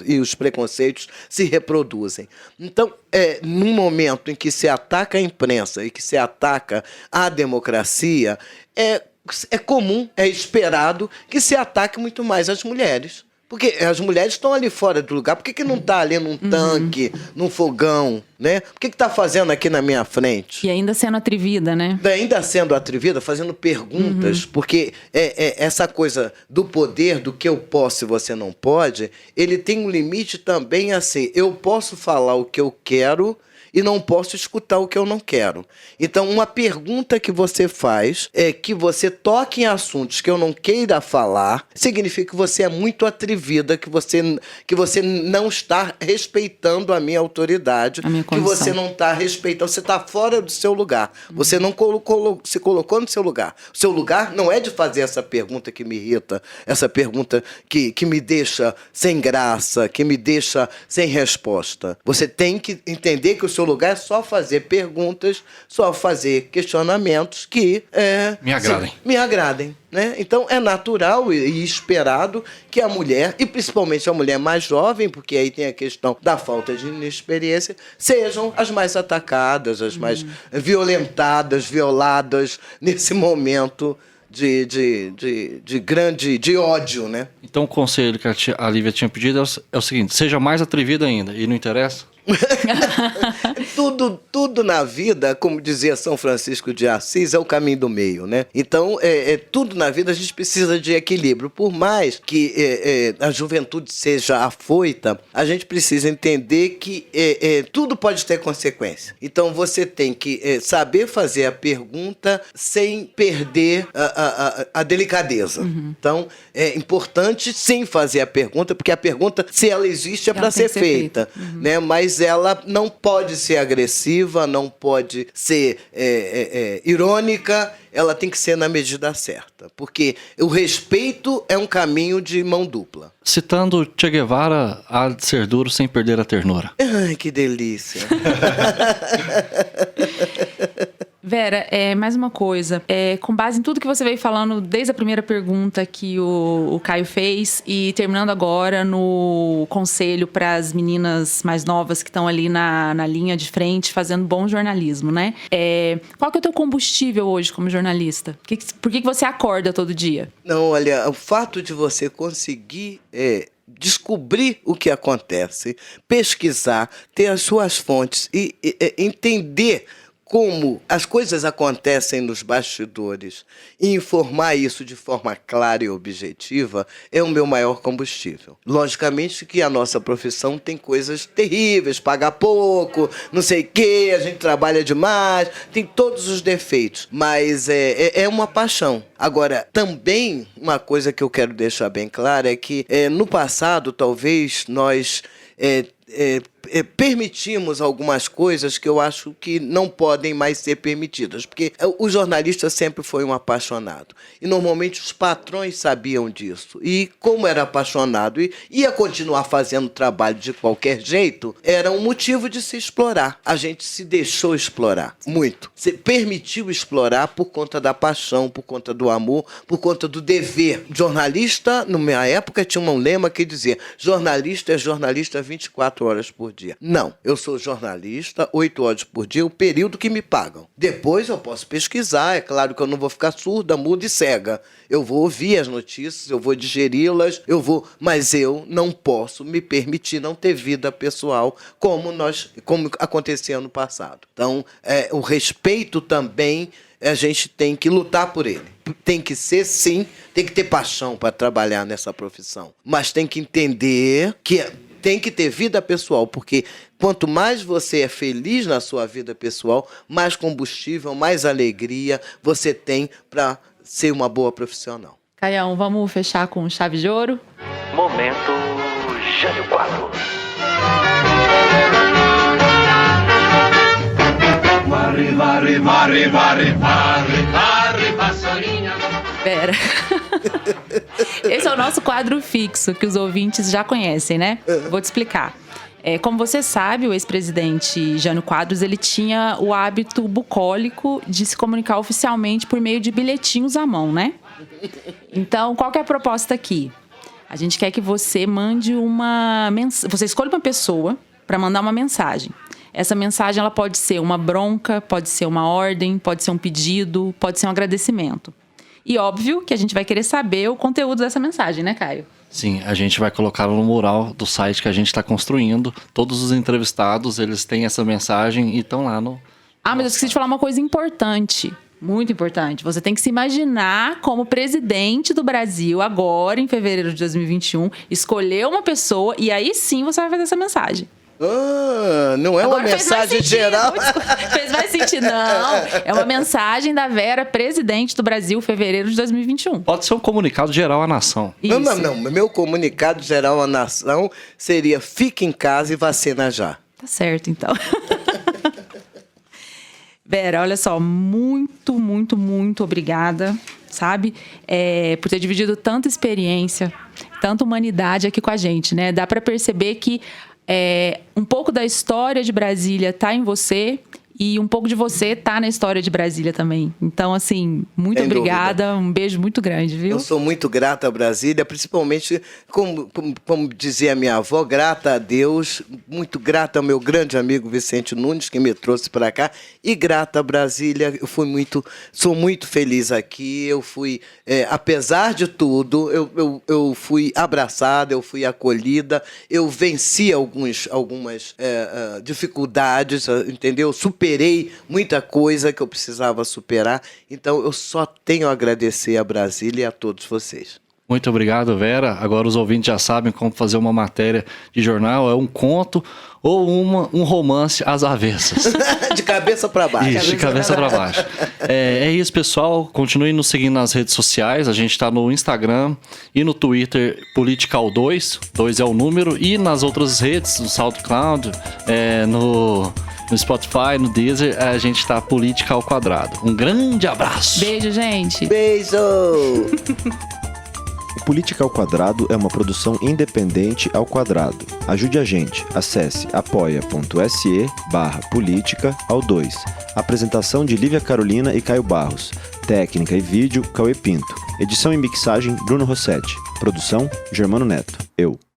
e os preconceitos se reproduzem. Então, num momento em que se ataca a imprensa e que se ataca a democracia, é comum, é esperado que se ataque muito mais as mulheres. Porque as mulheres estão ali fora do lugar. Por que não está ali num tanque, num fogão, né? Por que está fazendo aqui na minha frente? E ainda sendo atrevida, né? Ainda sendo atrevida, fazendo perguntas. Porque essa coisa do poder, do que eu posso e você não pode, ele tem um limite também assim. Eu posso falar o que eu quero e não posso escutar o que eu não quero. Então, uma pergunta que você faz é que você toque em assuntos que eu não queira falar, significa que você é muito atrevida, que você não está respeitando a minha autoridade, que você não está respeitando, você está fora do seu lugar. Você não se colocou no seu lugar. O seu lugar não é de fazer essa pergunta que me irrita, essa pergunta que me deixa sem graça, que me deixa sem resposta. Você tem que entender que o seu lugar é só fazer perguntas, só fazer questionamentos que me agradem. Né? Então, é natural e esperado que a mulher, e principalmente a mulher mais jovem, porque aí tem a questão da falta de inexperiência, sejam as mais atacadas, as mais violentadas, violadas nesse momento de ódio, né? Então o conselho que a Lívia tinha pedido é o seguinte: seja mais atrevida ainda, e não interessa? Tudo na vida, como dizia São Francisco de Assis, é o caminho do meio, né? Então, tudo na vida a gente precisa de equilíbrio. Por mais que a juventude seja afoita, a gente precisa entender que tudo pode ter consequência. Então, você tem que saber fazer a pergunta sem perder a delicadeza. Então, é importante sim fazer a pergunta, porque a pergunta, se ela existe, é para ser feita. Né? Mas ela não pode ser agressiva, não pode ser irônica, ela tem que ser na medida certa. Porque o respeito é um caminho de mão dupla. Citando Che Guevara, há de ser duro sem perder a ternura. Ai, que delícia. Vera, mais uma coisa. Com base em tudo que você veio falando, desde a primeira pergunta que o Caio fez e terminando agora no conselho para as meninas mais novas que estão ali na linha de frente fazendo bom jornalismo, né? Qual que é o teu combustível hoje como jornalista? Por que você acorda todo dia? Não, olha, o fato de você conseguir descobrir o que acontece, pesquisar, ter as suas fontes e entender como as coisas acontecem nos bastidores e informar isso de forma clara e objetiva é o meu maior combustível. Logicamente que a nossa profissão tem coisas terríveis, paga pouco, não sei o quê, a gente trabalha demais, tem todos os defeitos, mas é uma paixão. Agora, também uma coisa que eu quero deixar bem clara é que no passado talvez nós permitimos algumas coisas que eu acho que não podem mais ser permitidas, porque o jornalista sempre foi um apaixonado e normalmente os patrões sabiam disso, e como era apaixonado e ia continuar fazendo trabalho de qualquer jeito, era um motivo de se explorar. A gente se deixou explorar muito, se permitiu explorar por conta da paixão, por conta do amor, por conta do dever. Jornalista, na minha época, tinha um lema que dizia: jornalista é jornalista 24 horas por dia. Não, eu sou jornalista 8 horas por dia, o período que me pagam. Depois eu posso pesquisar, é claro que eu não vou ficar surda, muda e cega. Eu vou ouvir as notícias, eu vou digeri-las, mas eu não posso me permitir não ter vida pessoal como acontecia no passado. Então, o respeito também, a gente tem que lutar por ele. Tem que ser, sim, tem que ter paixão para trabalhar nessa profissão, mas tem que entender que tem que ter vida pessoal, porque quanto mais você é feliz na sua vida pessoal, mais combustível, mais alegria você tem para ser uma boa profissional. Caião, vamos fechar com chave de ouro? Momento Jânio Quadros. Varre, varre, varre, varre, varre, varre, vassourinha. Pera. Esse é o nosso quadro fixo, que os ouvintes já conhecem, né? Vou te explicar. Como você sabe, o ex-presidente Jânio Quadros, ele tinha o hábito bucólico de se comunicar oficialmente por meio de bilhetinhos à mão, né? Então, qual que é a proposta aqui? A gente quer que você mande você escolha uma pessoa para mandar uma mensagem. Essa mensagem ela pode ser uma bronca, pode ser uma ordem, pode ser um pedido, pode ser um agradecimento. E óbvio que a gente vai querer saber o conteúdo dessa mensagem, né, Caio? Sim, a gente vai colocar no mural do site que a gente está construindo. Todos os entrevistados, eles têm essa mensagem e estão lá no... Mas eu esqueci de falar uma coisa importante, muito importante. Você tem que se imaginar como presidente do Brasil agora, em fevereiro de 2021, escolher uma pessoa e aí sim você vai fazer essa mensagem. Não é agora uma mensagem geral? Fez mais sentido. Não, é uma mensagem da Vera, presidente do Brasil, fevereiro de 2021. Pode ser um comunicado geral à nação. Não. Meu comunicado geral à nação seria: fique em casa e vacina já. Tá certo, então. Vera, olha só, muito, muito, muito obrigada, sabe? Por ter dividido tanta experiência, tanta humanidade aqui com a gente, né? Dá para perceber que um pouco da história de Brasília está em você E um pouco de você tá na história de Brasília também. Então, assim, muito Sem obrigada. Um beijo muito grande, viu? Eu sou muito grata a Brasília, principalmente, como dizia minha avó, grata a Deus, muito grata ao meu grande amigo Vicente Nunes, que me trouxe para cá, e grata a Brasília. Sou muito feliz aqui. Eu fui, apesar de tudo, eu fui abraçada, eu fui acolhida, eu venci algumas dificuldades, entendeu? Superei muita coisa que eu precisava superar. Então, eu só tenho a agradecer a Brasília e a todos vocês. Muito obrigado, Vera. Agora os ouvintes já sabem como fazer uma matéria de jornal. É um conto ou um romance às avessas. De cabeça para baixo. Isso, de cabeça para baixo. É isso, pessoal. Continuem nos seguindo nas redes sociais. A gente está no Instagram e no Twitter, Political2. 2 é o número. E nas outras redes, no SoundCloud, no Spotify, no Deezer, a gente tá Política ao Quadrado. Um grande abraço. Beijo, gente. Beijo! O Política ao Quadrado é uma produção independente ao quadrado. Ajude a gente. Acesse apoia.se/política_2. Apresentação de Lívia Carolina e Caio Barros. Técnica e vídeo, Cauê Pinto. Edição e mixagem, Bruno Rossetti. Produção, Germano Neto. Eu.